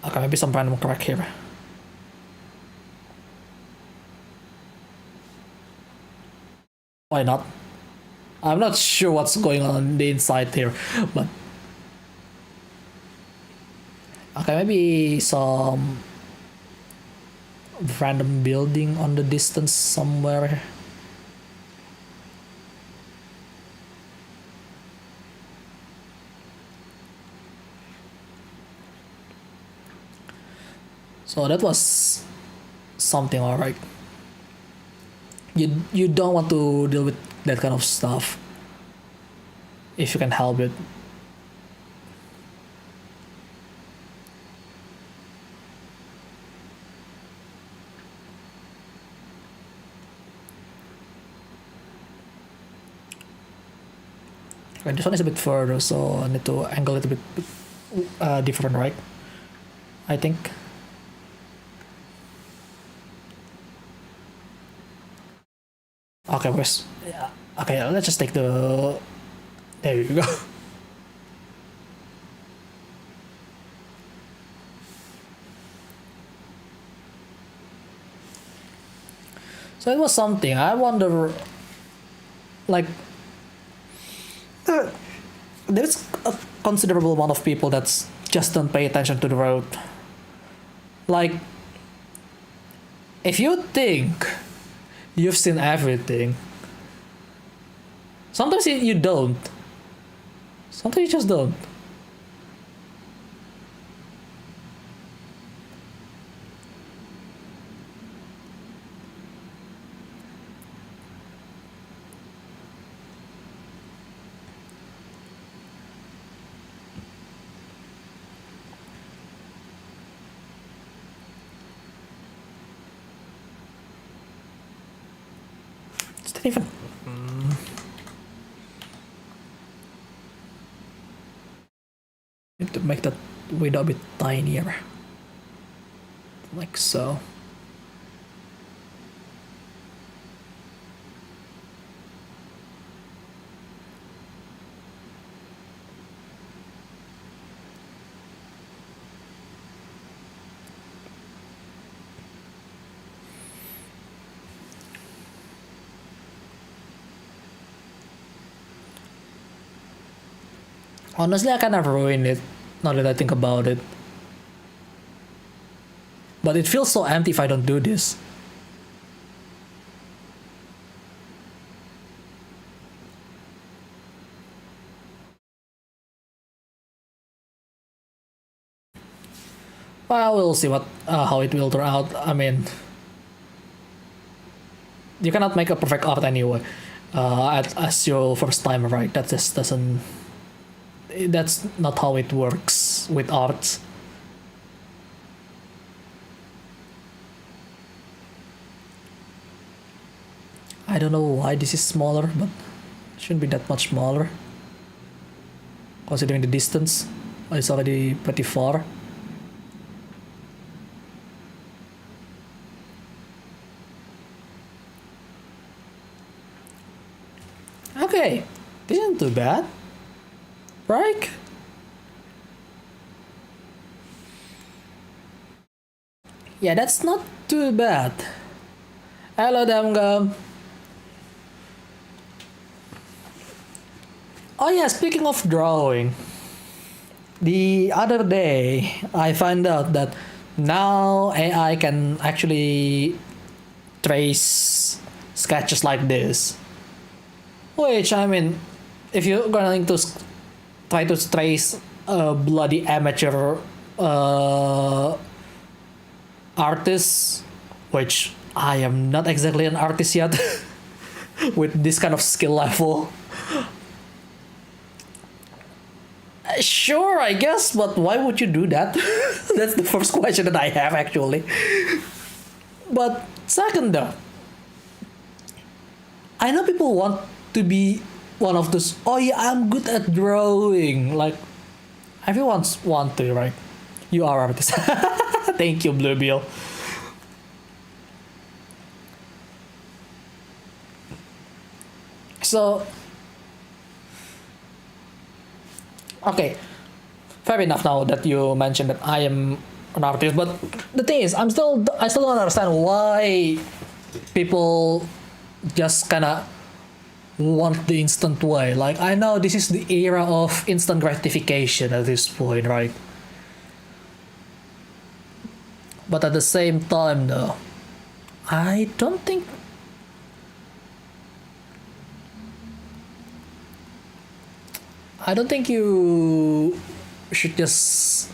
Okay, maybe some random crack here. Why not? I'm not sure what's going on the inside here, but okay, maybe some random building on the distance somewhere. So that was something, alright. You don't want to deal with that kind of stuff if you can help it. Okay, this one is a bit further, so I need to angle it a bit different, right? I think. Okay, yeah. Okay, let's just take the. There you go. So it was something. I wonder, like, there's a considerable amount of people that just don't pay attention to the road. Like, if you think you've seen everything, sometimes you don't. Sometimes you just don't. Is that even? Need to make that window a bit tinier. Like so. Honestly, I kind of ruined it, now that I think about it. But it feels so empty if I don't do this. Well, we'll see how it will turn out. I mean, you cannot make a perfect art anyway. As your first time, right? That just doesn't. That's not how it works with art. I don't know why this is smaller, but it shouldn't be that much smaller. Considering the distance, it's already pretty far. too bad, right? Yeah, that's not too bad. Hello, Damgum. Oh yeah, speaking of drawing, the other day I found out that now AI can actually trace sketches like this. Which, I mean, if you're going to try to trace a bloody amateur artist, which I am not exactly an artist yet, with this kind of skill level. Sure, I guess, but why would you do that? That's the first question that I have, actually. But second, though, I know people want to be one of those, oh yeah, I'm good at drawing. Like, everyone's want to, right? You are artist. Thank you, Bluebill. So, okay, fair enough now that you mentioned that I am an artist, but the thing is, I still don't understand why people just kind of want the instant way. Like, I know this is the era of instant gratification at this point, right? But at the same time, though, I don't think you should just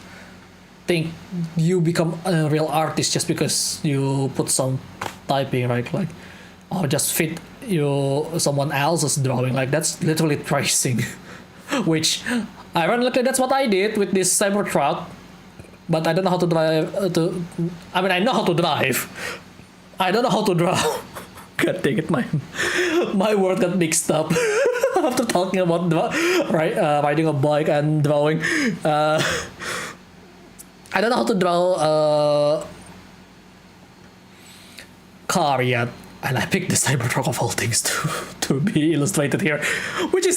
think you become a real artist just because you put some typing, right? Like, or just fit someone else's drawing. Like, that's literally tracing. Which, ironically, that's what I did with this Cybertruck. But I don't know how to drive. I mean, I know how to drive. I don't know how to draw. God dang it, my word got mixed up. After talking about riding a bike and drawing. I don't know how to draw a car yet, and I picked the Cybertruck of all things to be illustrated here,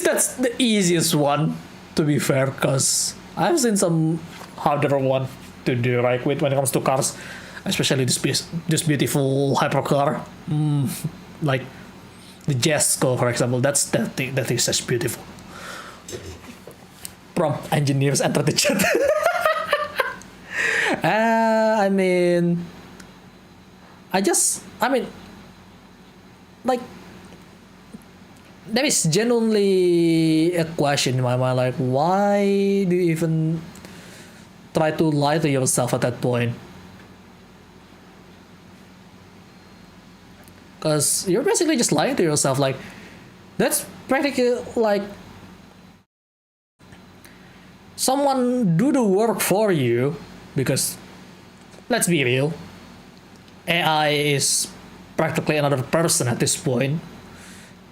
that's the easiest one, to be fair, because I've seen some harder one to do, right? When it comes to cars, especially this beautiful hypercar, like the Jesco, for example. That is such beautiful. Prompt engineers enter the chat. I mean, like, there is genuinely a question in my mind, like, why do you even try to lie to yourself at that point? Because you're basically just lying to yourself. Like, that's practically like someone do the work for you, because let's be real, AI is practically another person at this point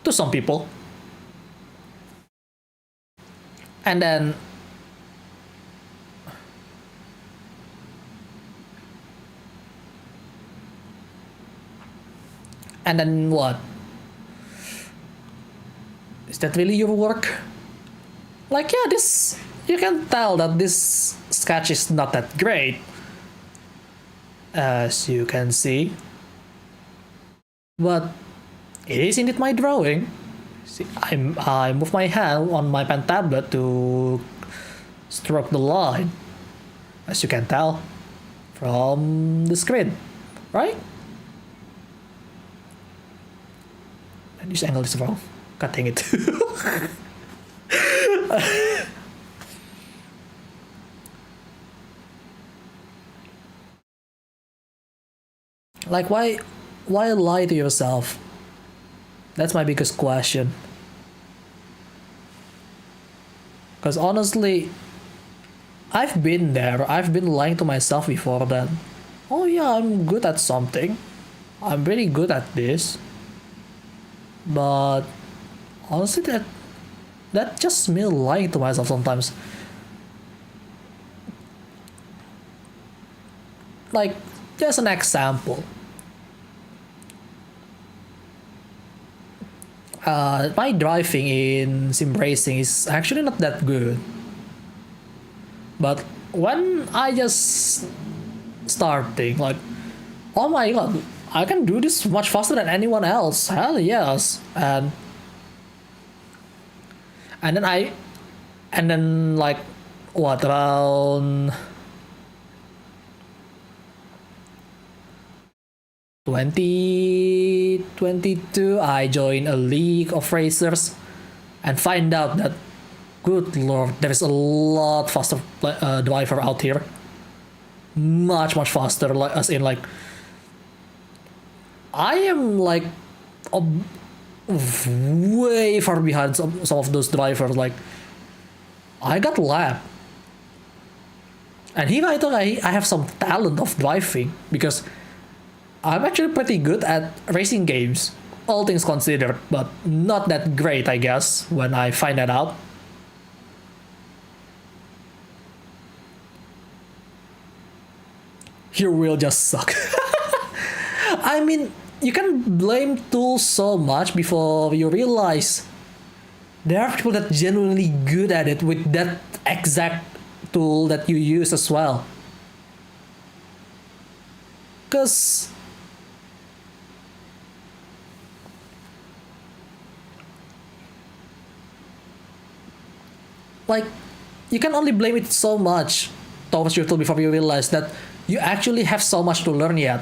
to some people. And then what? Is that really your work? Like, yeah, this, you can tell that this sketch is not that great, as you can see, but it is indeed my drawing. See, I move my hand on my pen tablet to stroke the line, as you can tell from the screen, right? And this angle is wrong. God dang it. Like, why lie to yourself? That's my biggest question. Because honestly, I've been there. I've been lying to myself before that. Oh yeah, I'm good at something. I'm really good at this. But honestly, that just me lying to myself sometimes. Like, just an example. my driving in sim racing is actually not that good. But when I just starting, like, oh my god, I can do this much faster than anyone else. Hell yes. And then like what, around 2022 I joined a league of racers and find out that, good lord, there is a lot faster driver out here, much faster, like, as in, like, I am like way far behind some of those drivers. Like, I got lapped. And here I thought I have some talent of driving, because I'm actually pretty good at racing games, all things considered, but not that great, I guess, when I find that out. Your wheel just suck. I mean, you can blame tools so much before you realize there are people that genuinely good at it with that exact tool that you use as well. Because like, you can only blame it so much towards your tool before you realize that you actually have so much to learn yet.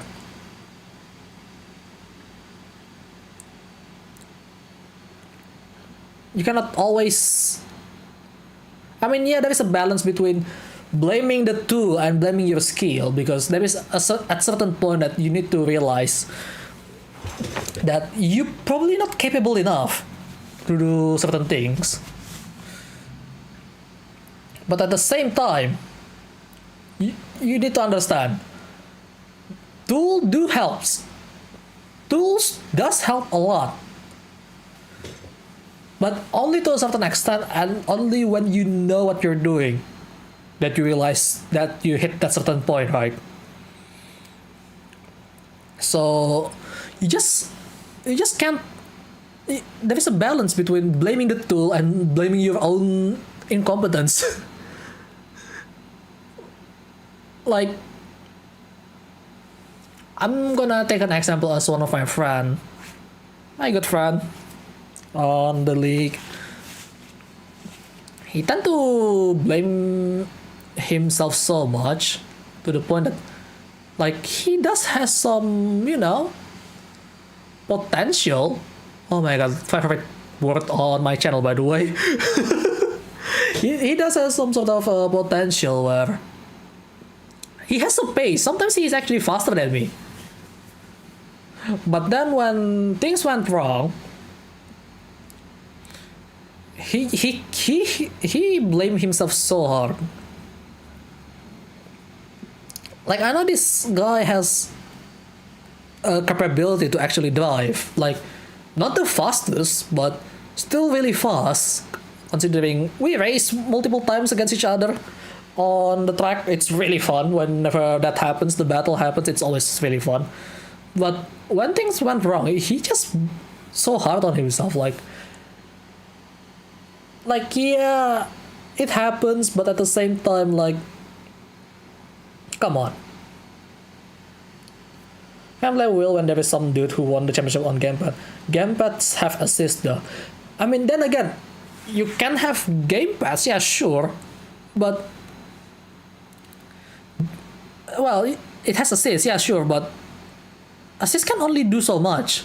You cannot always... I mean, yeah, there is a balance between blaming the tool and blaming your skill, because there is at certain point that you need to realize that you're probably not capable enough to do certain things. But at the same time, you need to understand, tools does help a lot, but only to a certain extent, and only when you know what you're doing that you realize that you hit that certain point, right? So you just can't... There is a balance between blaming the tool and blaming your own incompetence. Like, I'm gonna take an example as one of my friend, my good friend on the league. He tend to blame himself so much to the point that, like, he does has some, potential. Oh my god, favorite word on my channel, by the way. he does have some sort of potential where he has a pace. Sometimes he is actually faster than me. But then when things went wrong, he blamed himself so hard. Like, I know this guy has a capability to actually drive. Like, not the fastest, but still really fast, considering we race multiple times against each other on the track. It's really fun whenever that happens, the battle happens. It's always really fun. But when things went wrong, he just so hard on himself. Like, yeah, it happens, but at the same time, like, come on. Can't blame Will when there is some dude who won the championship on gamepad. Gamepads have assist though. I mean, then again, you can have gamepads, yeah, sure, but, well, it has assist, yeah, sure, but assist can only do so much.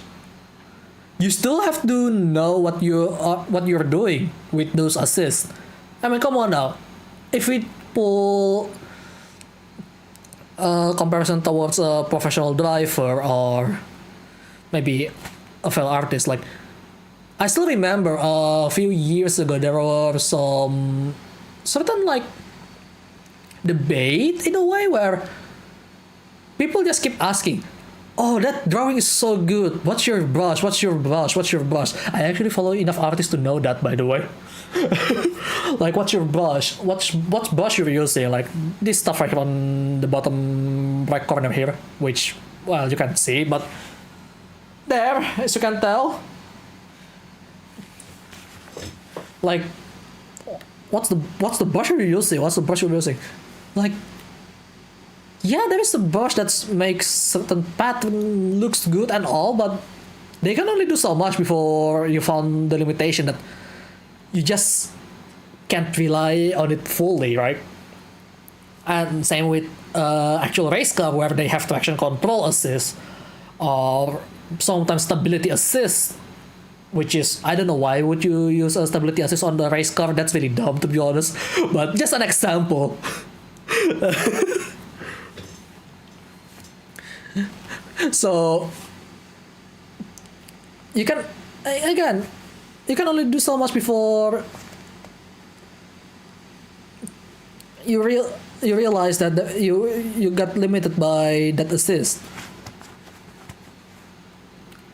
You still have to know what you're doing with those assists. I mean, come on now. If we pull a comparison towards a professional driver or maybe a fellow artist, like, I still remember a few years ago there were some certain, like, debate in a way where people just keep asking, oh, that drawing is so good, what's your brush? I actually follow enough artists to know that, by the way. Like, what's your brush? What brush you're using? Like, this stuff right on the bottom right corner here, which, well, you can't see, but there, as you can tell, Like, what's the brush you're using? What's the brush you're using? Like, yeah, there is a brush that makes certain pattern looks good and all, but they can only do so much before you found the limitation that you just can't rely on it fully, right? And same with actual race car, where they have traction control assist or sometimes stability assist, which is, I don't know why would you use a stability assist on the race car. That's really dumb, to be honest, but just an example. So you can, again, you can only do so much before you realize that you got limited by that assist.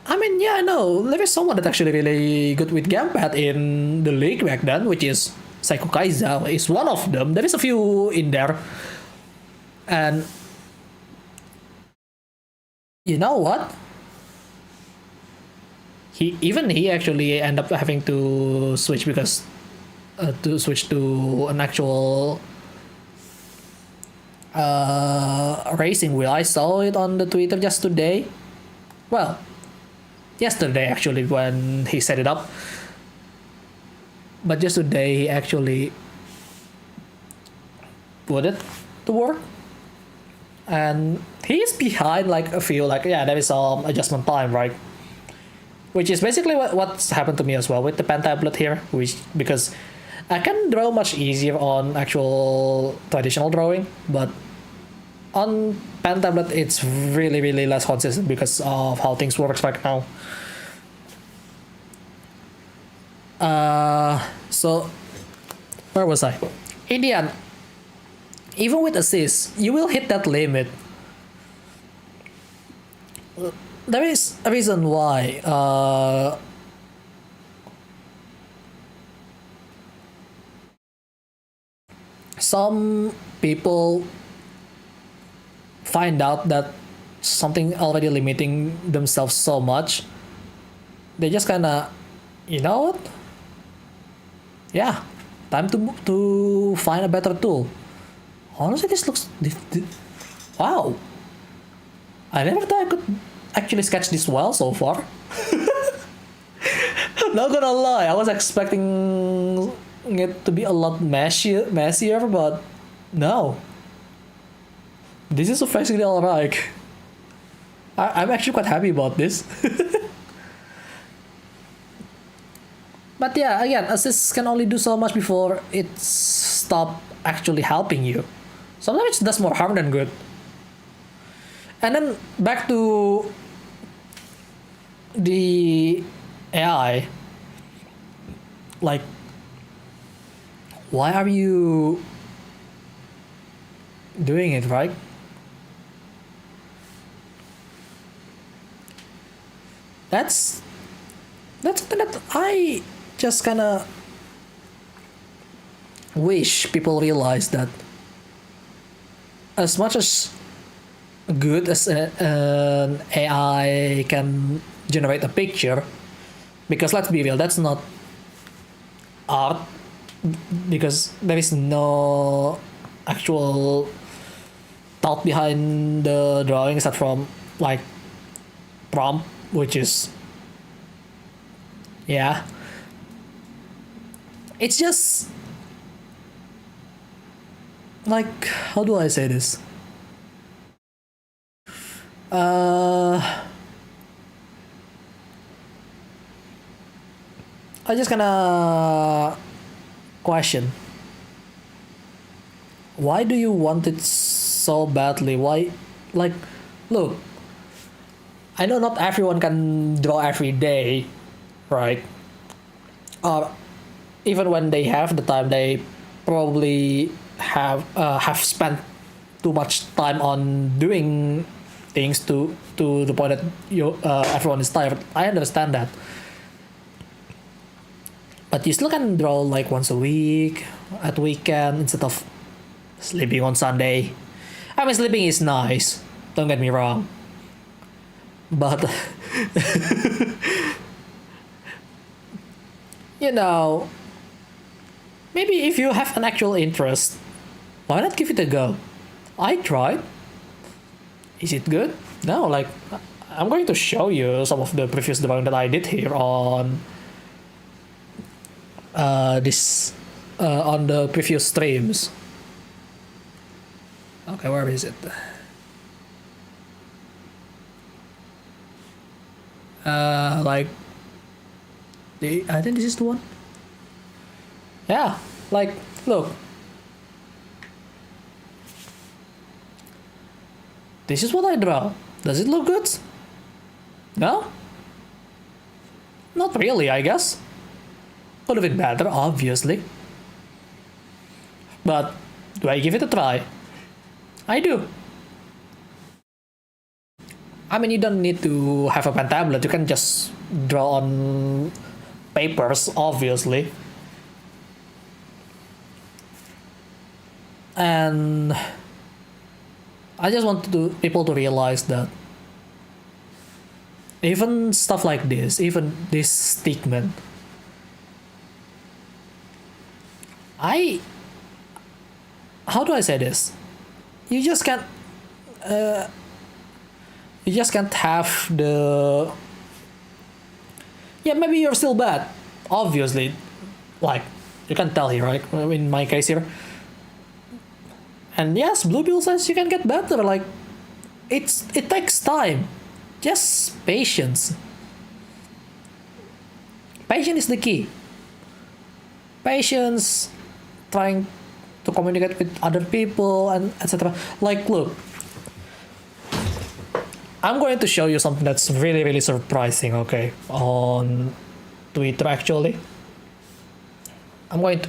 I mean, yeah, I know there is someone that's actually really good with gamepad in the league back then, which is Psycho Kaiza is one of them. There is a few in there, and you know what? He actually end up having to switch because to switch to an actual racing wheel. I saw it on the Twitter just today. Well, yesterday actually, when he set it up. But just today he actually put it to work. And he's behind like a few, like, yeah, there is some adjustment time, right? Which is basically what's happened to me as well with the pen tablet here, which, because I can draw much easier on actual traditional drawing, but on pen tablet it's really, really less consistent because of how things works right now. So where was I? In the end, even with assist, you will hit that limit. There is a reason why some people find out that something already limiting themselves so much, they just kind of, you know what? Yeah, time to find a better tool. Honestly, this looks... Wow. I never thought I could actually sketch this well so far. Not gonna lie, I was expecting it to be a lot messier, but no. This is surprisingly alright. I'm actually quite happy about this. But yeah, again, assists can only do so much before it stop actually helping you. Sometimes it does more harm than good. And then back to the AI. Like, why are you doing it, right? That's something that I just kind of wish people realize, that as much as good as an AI can generate a picture, because let's be real, that's not art, because there is no actual thought behind the drawing except from like prompt, which is, yeah, it's just like, how do I say this? I just kinda question, why do you want it so badly? Why, like, look, I know not everyone can draw every day, right? Or even when they have the time, they probably have spent too much time on doing things to the point that everyone is tired. I understand that, but you still can draw like once a week at weekend instead of sleeping on Sunday. I mean, sleeping is nice, don't get me wrong, but you know, maybe if you have an actual interest, why not give it a go? I tried. Is it good? No, like, I'm going to show you some of the previous drawing that I did here on on the previous streams. Okay, where is it? Like, I think this is the one. Yeah, like, look. This is what I draw. Does it look good? No? Not really, I guess. Could have been better, obviously. But do I give it a try? I do. I mean, you don't need to have a pen tablet. You can just draw on papers, obviously. And I just want people to realize that even stuff like this, even this stickman, how do I say this? You just can't have the, yeah, maybe you're still bad, obviously, like you can tell here, right? In my case here. And yes, Bluebill says you can get better, like it takes time. Just patience. Patience is the key. Patience, trying to communicate with other people, and etc. Like, look, I'm going to show you something that's really, really surprising, okay, on Twitter, actually.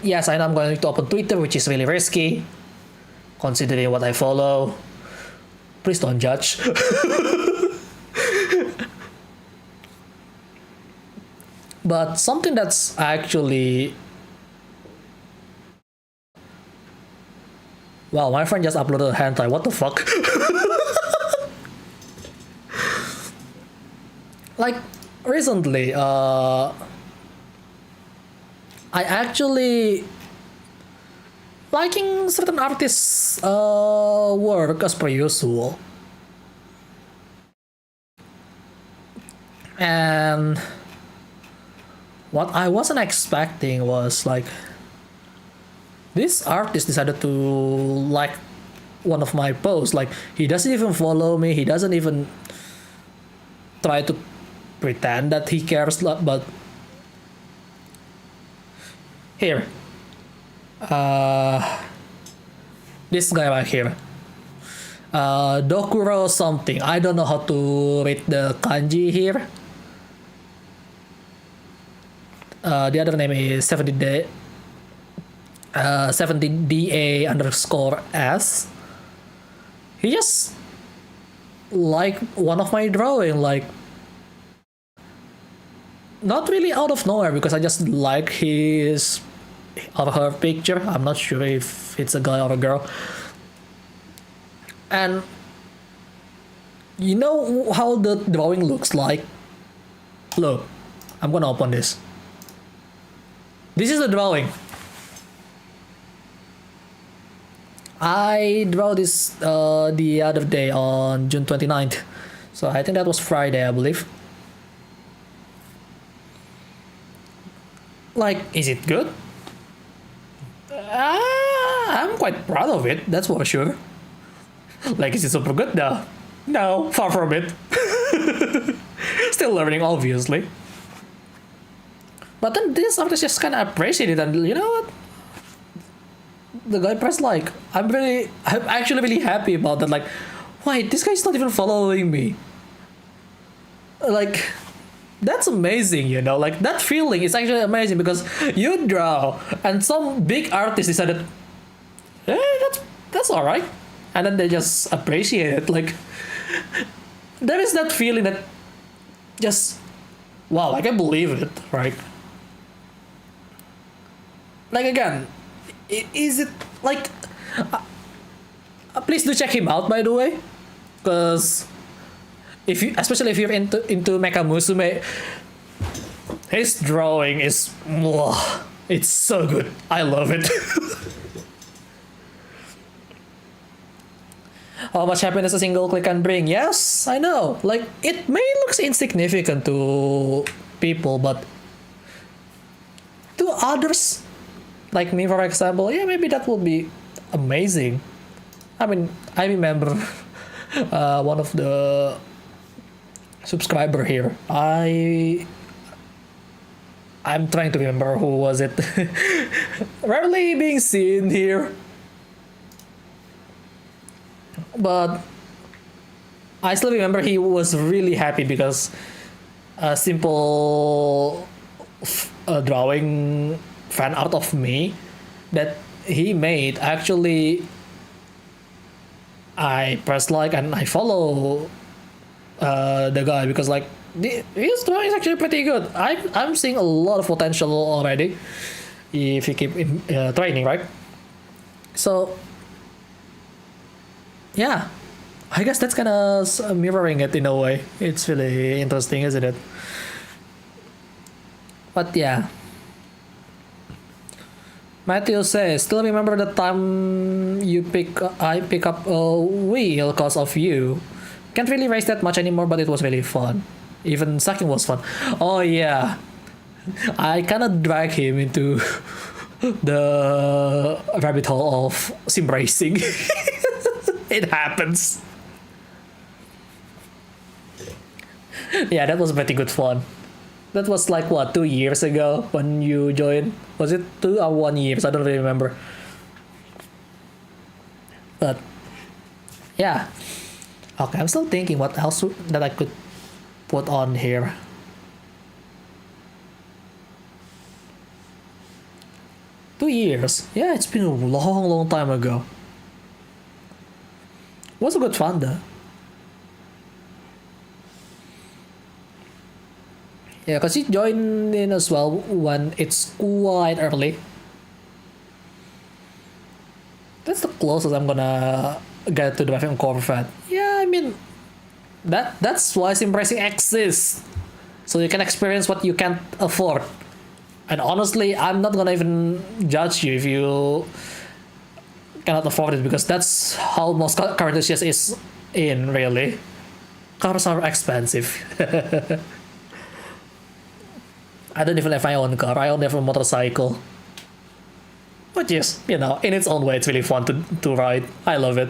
Yes, I know I'm going to open Twitter, which is really risky, considering what I follow. Please don't judge. But something that's actually... Wow, my friend just uploaded a hentai, what the fuck? Like, recently, I actually liking certain artists' work as per usual. And what I wasn't expecting was, like, this artist decided to like one of my posts. Like, he doesn't even follow me, he doesn't even try to pretend that he cares, but here, this guy right here, Dokuro something, I don't know how to read the kanji here. The other name is 70D, 70DA underscore S. He just like one of my drawing, like not really out of nowhere, because I just like his or her picture. I'm not sure if it's a guy or a girl. And you know how the drawing looks like? Look, I'm gonna open this. This is the drawing. I draw this the other day on June 29th. So I think that was Friday, I believe. Like, is it good? I'm quite proud of it, that's for sure. Like, is it super good? No, far from it. Still learning, obviously. But then this artist just kind of appreciated it, and you know what? The guy pressed like. I'm actually really happy about that. Like, wait, this guy's not even following me. Like, that's amazing, you know? Like, that feeling is actually amazing, because you draw, and some big artist decided, that's alright. And then they just appreciate it. Like, there is that feeling that just, wow, I can't believe it, right? Like, again, is it like, please do check him out, by the way, because especially if you're into Mecha Musume, his drawing is It's so good. I love it. How much happiness a single click can bring? Yes, I know. Like, it may look insignificant to people, but to others, like me, for example, yeah, maybe that will be amazing. I mean, I remember one of the subscriber here. I'm trying to remember who was it. Rarely being seen here. But I still remember he was really happy because a simple drawing fan art of me that he made, actually I press like and I follow the guy because like his drawing is actually pretty good. I'm seeing a lot of potential already if you keep training, right? So yeah, I guess that's kind of mirroring it in a way. It's really interesting, isn't it? But yeah, Matthew says, still remember the time I pick up a wheel cause of you. Can't really race that much anymore, but it was really fun. Even sucking was fun. Oh yeah, I kind of drag him into the rabbit hole of sim racing. It happens. Yeah, that was pretty good fun. That was like what, 2 years ago when you joined? Was it 2 or 1 year? I don't really remember. But yeah. Okay, I'm still thinking what else that I could put on here. Two years. Yeah, it's been a long time ago. Was a good fun though. Yeah, because you joined in as well when it's quite early. That's the closest I'm gonna get to driving Corvette. Yeah, I mean, that's why sim racing exists. So you can experience what you can't afford. And honestly, I'm not gonna even judge you if you cannot afford it, because that's how most car enthusiasts is in, really. Cars are expensive. I don't even have my own car. I only have a motorcycle. Which is, you know, in its own way, it's really fun to ride. I love it.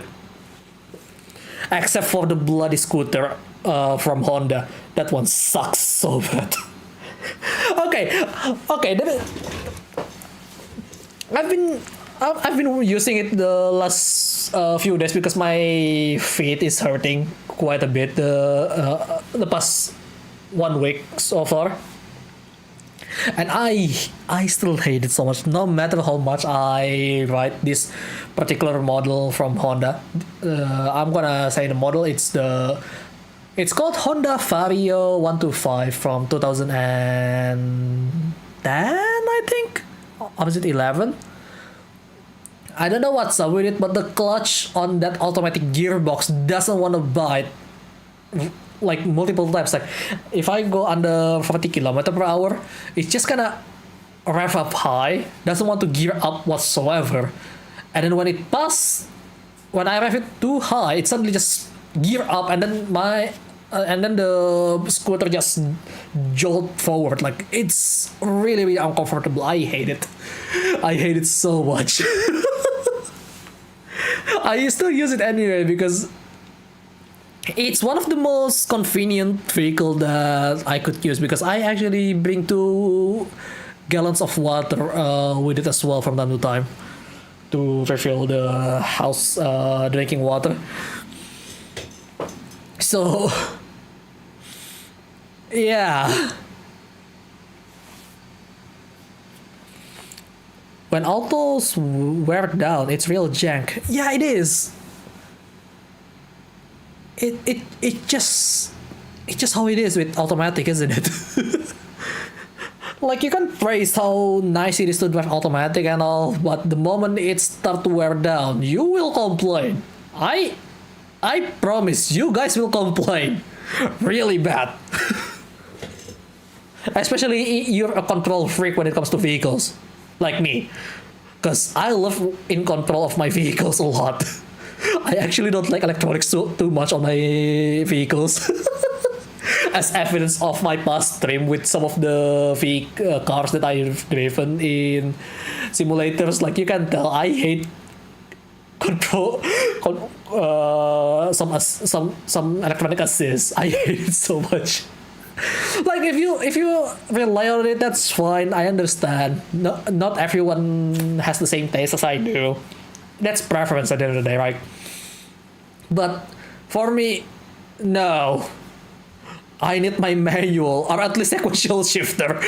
Except for the bloody scooter from Honda. That one sucks so bad. Okay. I've been using it the last few days because my feet is hurting quite a bit the past 1 week so far. And I still hate it so much, no matter how much I ride this particular model from Honda. I'm gonna say the model, it's called Honda Vario 125 from 2010, I think? Or is it 11? I don't know what's up with it, but the clutch on that automatic gearbox doesn't want to bite like multiple times. Like if I go under 40 km/h, it's just gonna rev up high, doesn't want to gear up whatsoever. And then when I rev it too high, it suddenly just gear up, and then the scooter just jolt forward. Like, it's really, really uncomfortable. I hate it. I hate it so much. I still use it anyway because it's one of the most convenient vehicle that I could use, because I actually bring 2 gallons of water with it as well from time to time to refill the house drinking water. So yeah, when autos wear down, it's real jank. Yeah, it is. It just how it is with automatic, isn't it? Like, you can praise how nice it is to drive automatic and all, but the moment it starts to wear down, you will complain. I promise you guys will complain really bad. Especially you're a control freak when it comes to vehicles. like me, because I love in control of my vehicles a lot. I actually don't like electronics too much on my vehicles. As evidence of my past stream with some of the cars that I've driven in simulators, like you can tell, I hate control, some electronic assist. I hate it so much. Like if you rely on it, that's fine. I understand. Not everyone has the same taste as I do. That's preference at the end of the day, right? But for me, no. I need my manual or at least sequential shifter.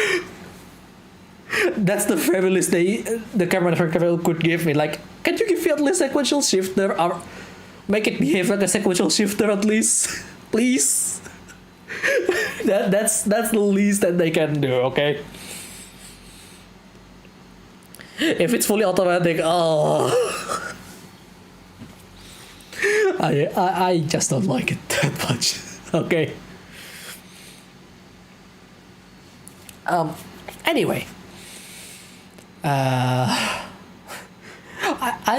That's the very least the camera manufacturer could give me. Like, can you give me at least sequential shifter or make it behave like a sequential shifter at least, please? That's the least that they can do. Okay. If it's fully automatic, oh, I just don't like it that much. Okay. Anyway, I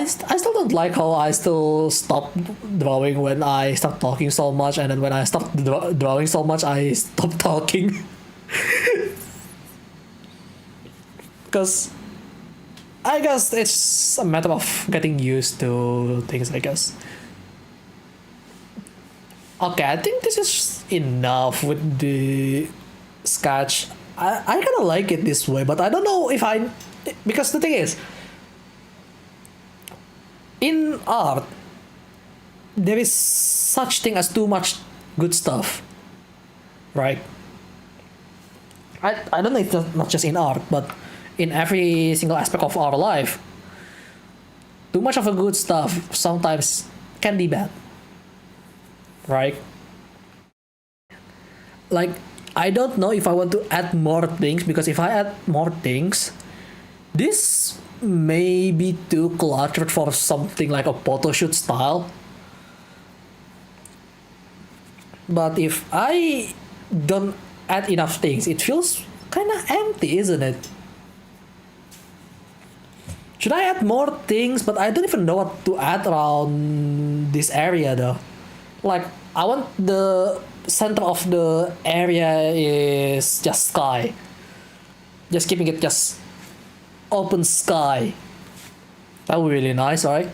still don't like how I still stop drawing when I start talking so much, and then when I stop drawing so much, I stop talking. Because I guess it's a matter of getting used to things, I guess. Okay, I think this is enough with the sketch. I kind of like it this way, but I don't know if because the thing is, in art, there is such thing as too much good stuff, right? I don't know if it's not just in art, but in every single aspect of our life, too much of a good stuff sometimes can be bad, right? Like, I don't know if I want to add more things, because if I add more things, this may be too cluttered for something like a photo shoot style. But if I don't add enough things, it feels kind of empty, isn't it? Should I add more things? But I don't even know what to add around this area though. Like, I want the center of the area is just sky. Just keeping it just open sky. That would be really nice, right?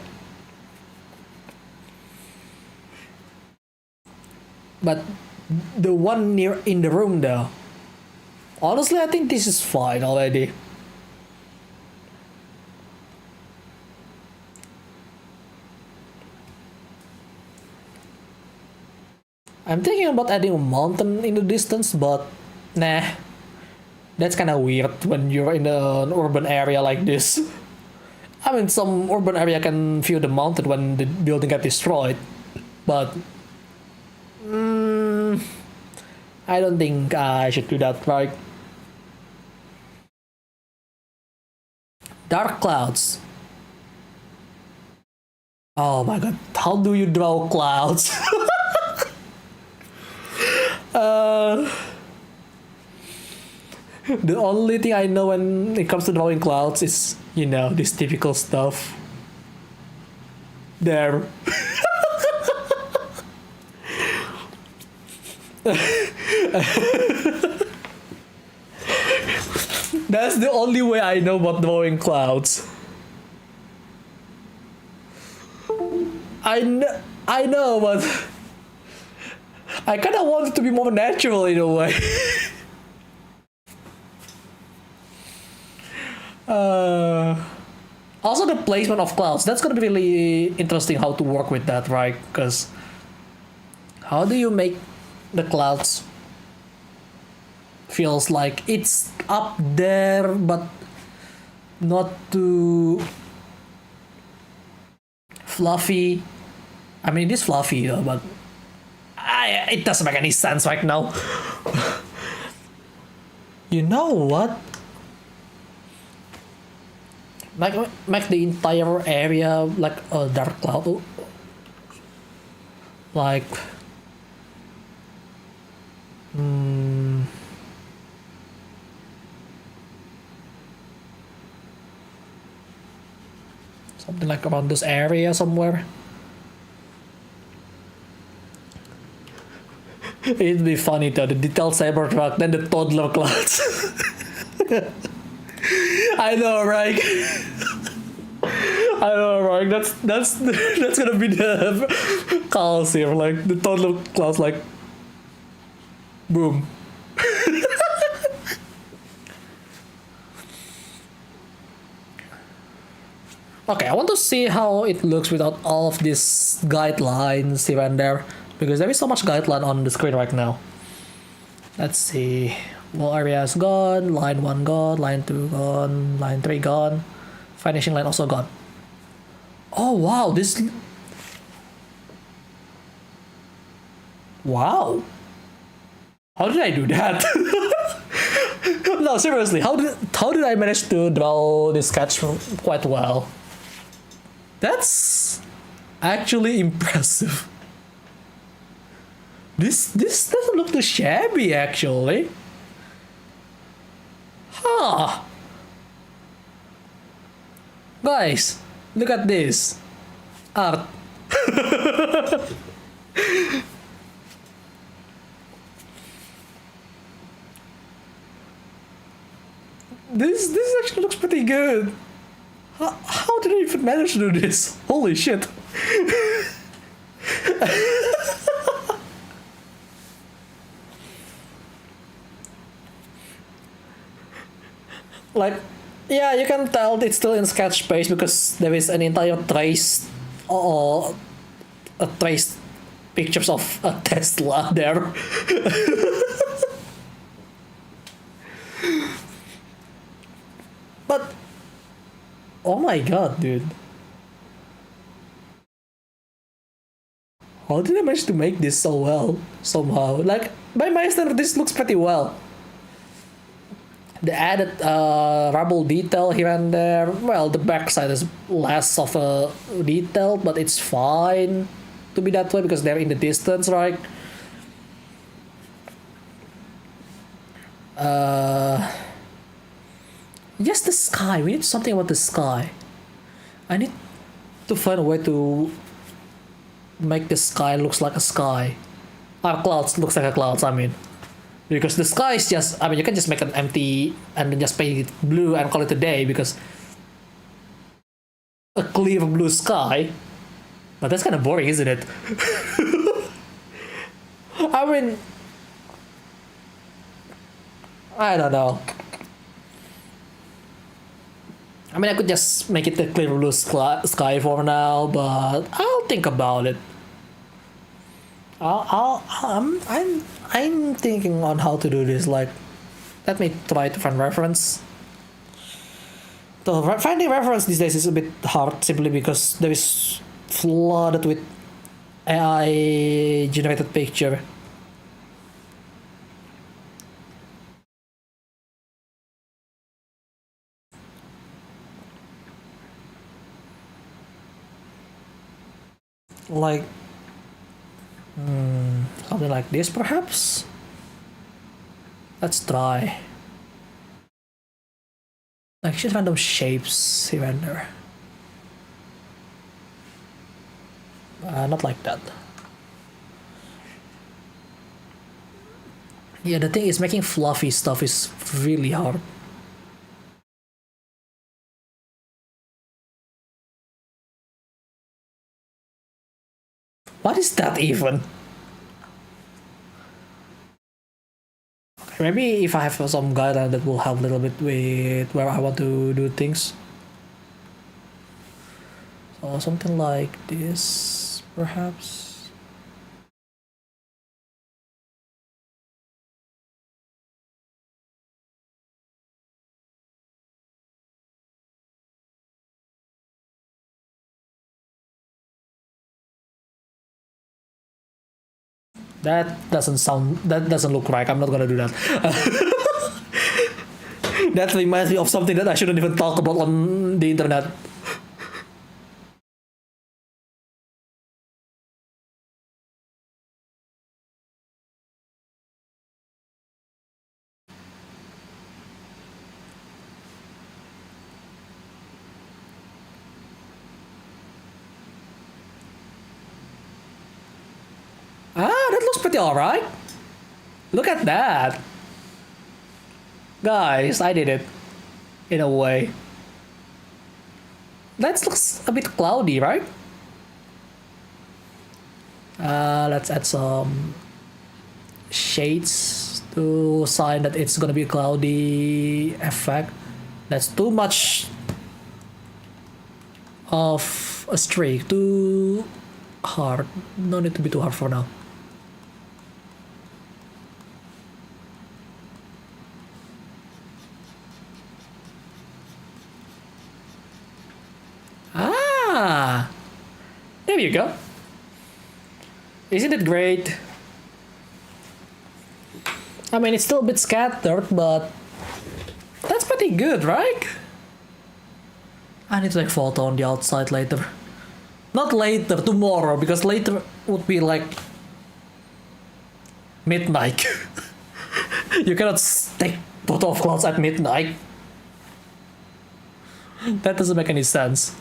But the one near in the room though, honestly, I think this is fine already. I'm thinking about adding a mountain in the distance, but nah. That's kind of weird when you're in an urban area like this. I mean, some urban area can feel the mountain when the building got destroyed, but I don't think I should do that, right? Dark clouds. Oh my god, how do you draw clouds? The only thing I know when it comes to drawing clouds is, you know, this typical stuff. There. That's the only way I know about drawing clouds. I know, but I kind of want it to be more natural in a way. Also, the placement of clouds. That's gonna be really interesting how to work with that, right? Because how do you make the clouds feels like it's up there, but not too fluffy? I mean, it is fluffy, but it doesn't make any sense right now. You know what? Like, make the entire area like a dark cloud. Like, Something like around this area somewhere. It'd be funny though, the detailed Cybertruck, then the toddler clouds. I know, right? I know, right? That's gonna be the chaos here, like the toddler clouds, like boom. Okay, I want to see how it looks without all of these guidelines here and there, because there is so much guideline on the screen right now. Let's see. Wall area is gone, line 1 gone, line 2 gone, line 3 gone, finishing line also gone. Oh wow, this... Wow. How did I do that? No, seriously, how did I manage to draw this sketch quite well? That's actually impressive. This doesn't look too shabby, actually. Huh. Guys, look at this. Art. This actually looks pretty good. How did I even manage to do this? Holy shit. Like, yeah, you can tell it's still in sketch space because there is an entire trace or a trace pictures of a Tesla there. But oh my god, dude. How did I manage to make this so well somehow? Like, by my standard, this looks pretty well. The added rubble detail here and there. Well, the backside is less of a detail, but it's fine to be that way because they're in the distance, right? Yes, the sky. We need something about the sky. I need to find a way to make the sky looks like a sky. Our clouds looks like a clouds, I mean. Because the sky is just, I mean, you can just make an empty and then just paint it blue and call it a day because a clear blue sky. But that's kind of boring, isn't it? I mean, I don't know. I mean, I could just make it a clear blue sky for now, but I'll think about it. I'm thinking on how to do this. Like, let me try to find reference. So finding reference these days is a bit hard simply because there is flooded with AI generated picture. Like something like this perhaps. Let's try. Like just random shapes here and there. Not like that. Yeah, the thing is making fluffy stuff is really hard. What is that even? Okay, maybe if I have some guideline that will help a little bit with where I want to do things. So something like this, perhaps. That doesn't look right. I'm not gonna do that. That reminds me of something that I shouldn't even talk about on the internet. that looks pretty alright. Look at that. Guys, I did it. In a way. That looks a bit cloudy, right? Let's add some shades to sign that it's gonna be a cloudy effect. That's too much of a streak, too hard. No need to be too hard for now. Ah, there you go. Isn't it great? I mean, it's still a bit scattered, but that's pretty good, right? I need to take photo on the outside later. Not later, tomorrow, because later would be like midnight. You cannot take photo of clouds at midnight. That doesn't make any sense.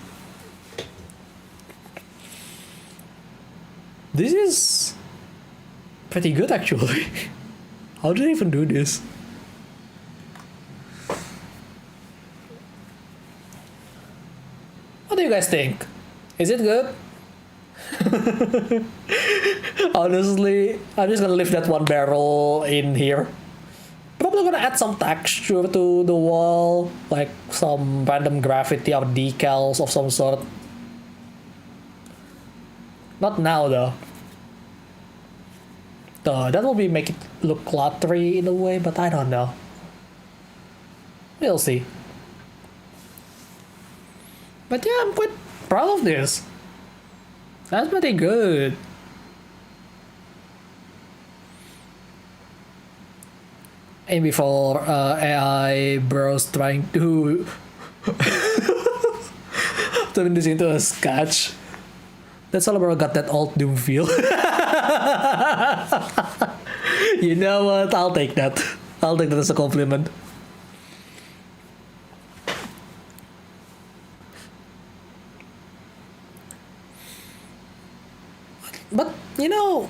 This is pretty good, actually. How did I even do this? What do you guys think? Is it good? Honestly, I'm just gonna leave that one barrel in here. Probably gonna add some texture to the wall, like some random graffiti or decals of some sort. Not now though. That will make it look cluttery in a way, but I don't know. We'll see. But yeah, I'm quite proud of this. That's pretty good. And before AI bros trying to turn this into a sketch. That's all about got that old Doom feel. You know what? I'll take that. I'll take that as a compliment. But, you know,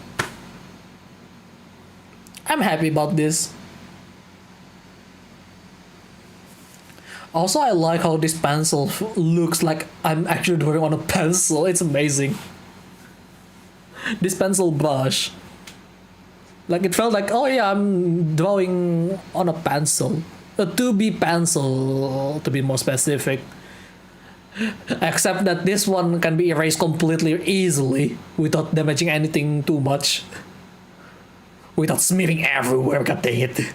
I'm happy about this. Also, I like how this pencil looks like I'm actually drawing on a pencil. It's amazing. This pencil brush. Like, it felt like, oh yeah, I'm drawing on a pencil. A 2B pencil, to be more specific. Except that this one can be erased completely easily without damaging anything too much. Without smearing everywhere, god dang it.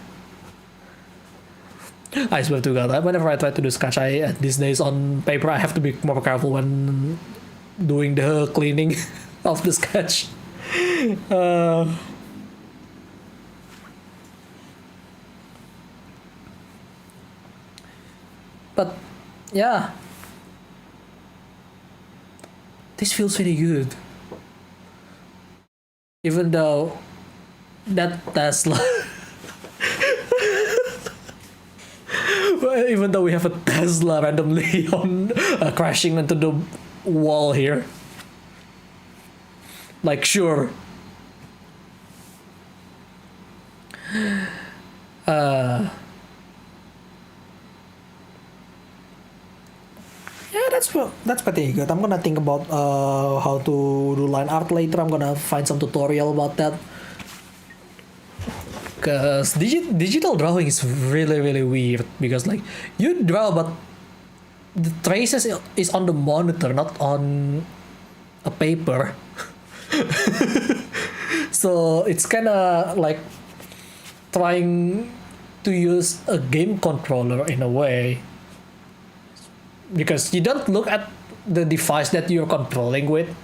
I swear to god, whenever I try to do sketch, these days on paper, I have to be more careful when doing the cleaning of the sketch. But yeah, this feels really good. Even though that Tesla, even though we have a Tesla randomly on crashing into the wall here. Like, sure. Yeah, that's pretty good. I'm gonna think about how to do line art later. I'm gonna find some tutorial about that. Because digital drawing is really, really weird. Because, like, you draw, but the traces is on the monitor, not on a paper. So it's kind of like trying to use a game controller in a way, because you don't look at the device that you're controlling with,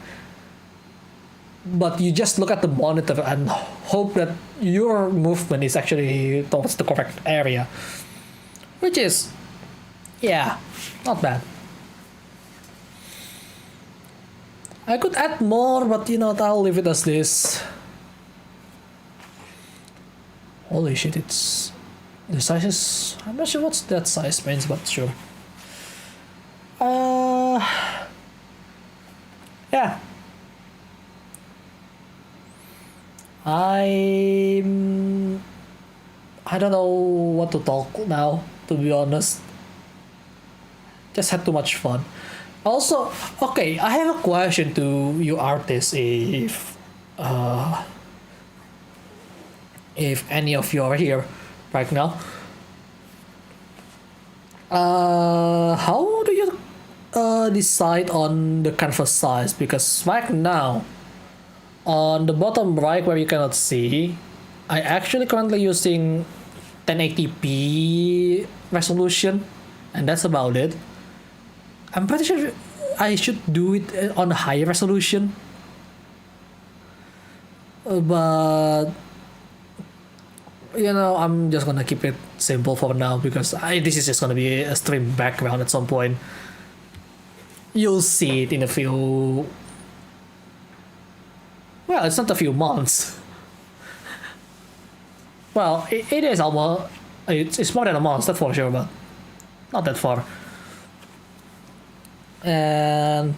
but you just look at the monitor and hope that your movement is actually towards the correct area, which is, yeah, not bad. I could add more, but you know, I'll leave it as this. Holy shit, it's... the size is... I'm not sure what's that size means, but sure. Yeah. I don't know what to talk now, to be honest. Just had too much fun. Also, okay, I have a question to you artists, if any of you are here right now. How do you decide on the canvas size? Because right now, on the bottom right where you cannot see, I actually currently using 1080p resolution, and that's about it. I'm pretty sure I should do it on a higher resolution, but I'm just gonna keep it simple for now because this is just gonna be a stream background at some point. You'll see it in a few. Well, it's not a few months. Well, it is almost. It's more than a month, that's for sure, but not that far. And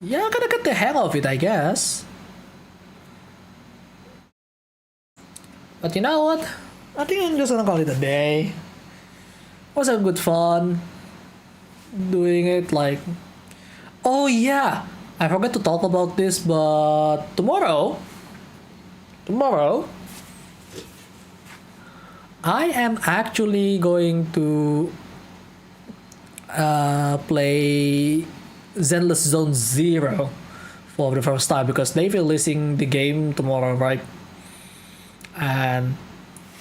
yeah, I'm gonna get the hang of it, I guess. But you know what? I think I'm just gonna call it a day. It was a good fun doing it. Like, oh yeah, I forgot to talk about this, but tomorrow, I am actually going to play Zenless Zone Zero for the first time because they're releasing the game tomorrow, right? And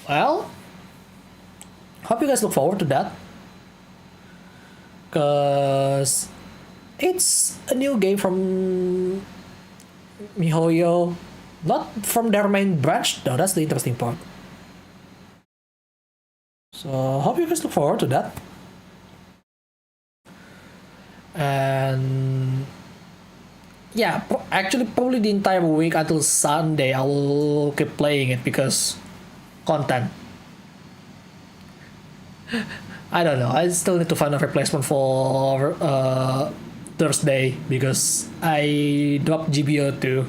well, hope you guys look forward to that because it's a new game from MiHoYo, not from their main branch though. That's the interesting part. So hope you guys look forward to that. And yeah, actually probably the entire week until Sunday I will keep playing it because content. I don't know, I still need to find a replacement for Thursday because I dropped GBO too.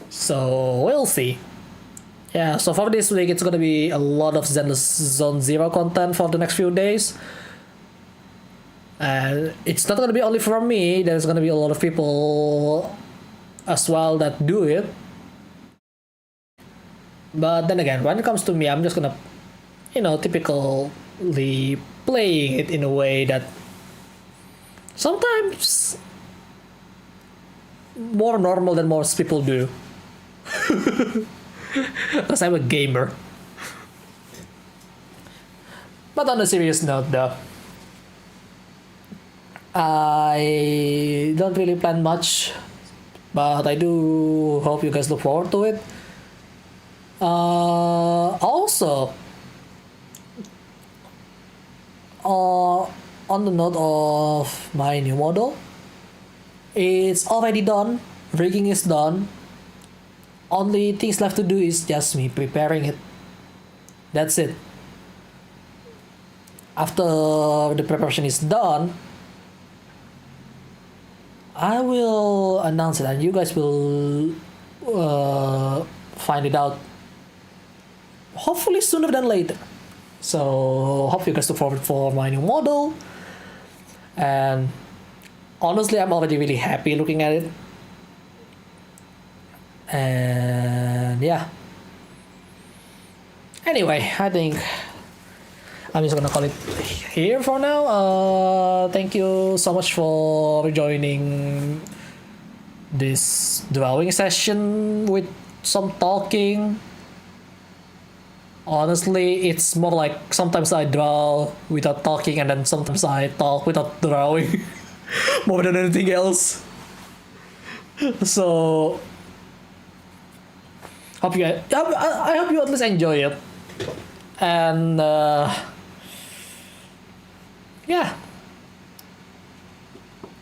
So we'll see. Yeah, so for this week it's gonna be a lot of Zenless Zone Zero content for the next few days. And it's not gonna be only from me, there's gonna be a lot of people as well that do it. But then again, when it comes to me, I'm just gonna, typically playing it in a way that sometimes more normal than most people do. Because I'm a gamer. But on a serious note though, I don't really plan much, but I do hope you guys look forward to it. Also, on the note of my new model, it's already done, rigging is done. Only things left to do is just me preparing it. That's it. After the preparation is done, I will announce it and you guys will find it out hopefully sooner than later. So hope you guys look forward for my new model. And honestly, I'm already really happy looking at it. And yeah. Anyway, I think I'm just gonna call it here for now. Thank you so much for joining this drawing session with some talking. Honestly, it's more like sometimes I draw without talking and then sometimes I talk without drawing more than anything else. So hope you guys, I hope you at least enjoy it. And yeah,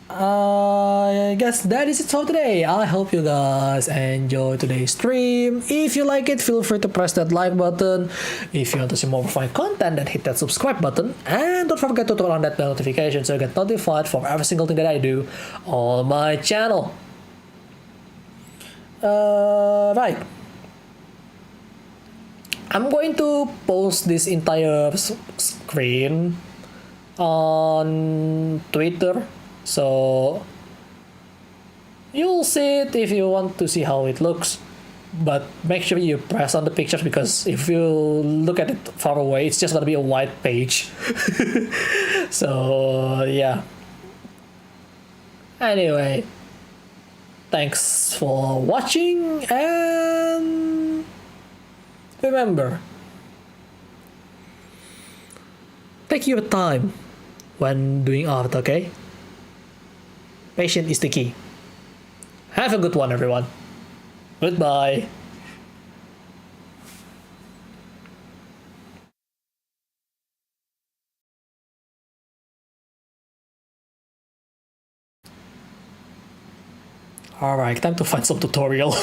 I guess that is it for today. I hope you guys enjoy today's stream. If you like it, feel free to press that like button. If you want to see more fine content, then hit that subscribe button. And don't forget to turn on that bell notification so you get notified for every single thing that I do on my channel. Right. I'm going to post this entire screen on Twitter, so you'll see it if you want to see how it looks. But make sure you press on the pictures, because if you look at it far away, it's just gonna be a white page. So yeah. Anyway, thanks for watching, and remember, take your time when doing art, okay? Patience is the key. Have a good one, everyone. Goodbye. Alright, time to find some tutorial.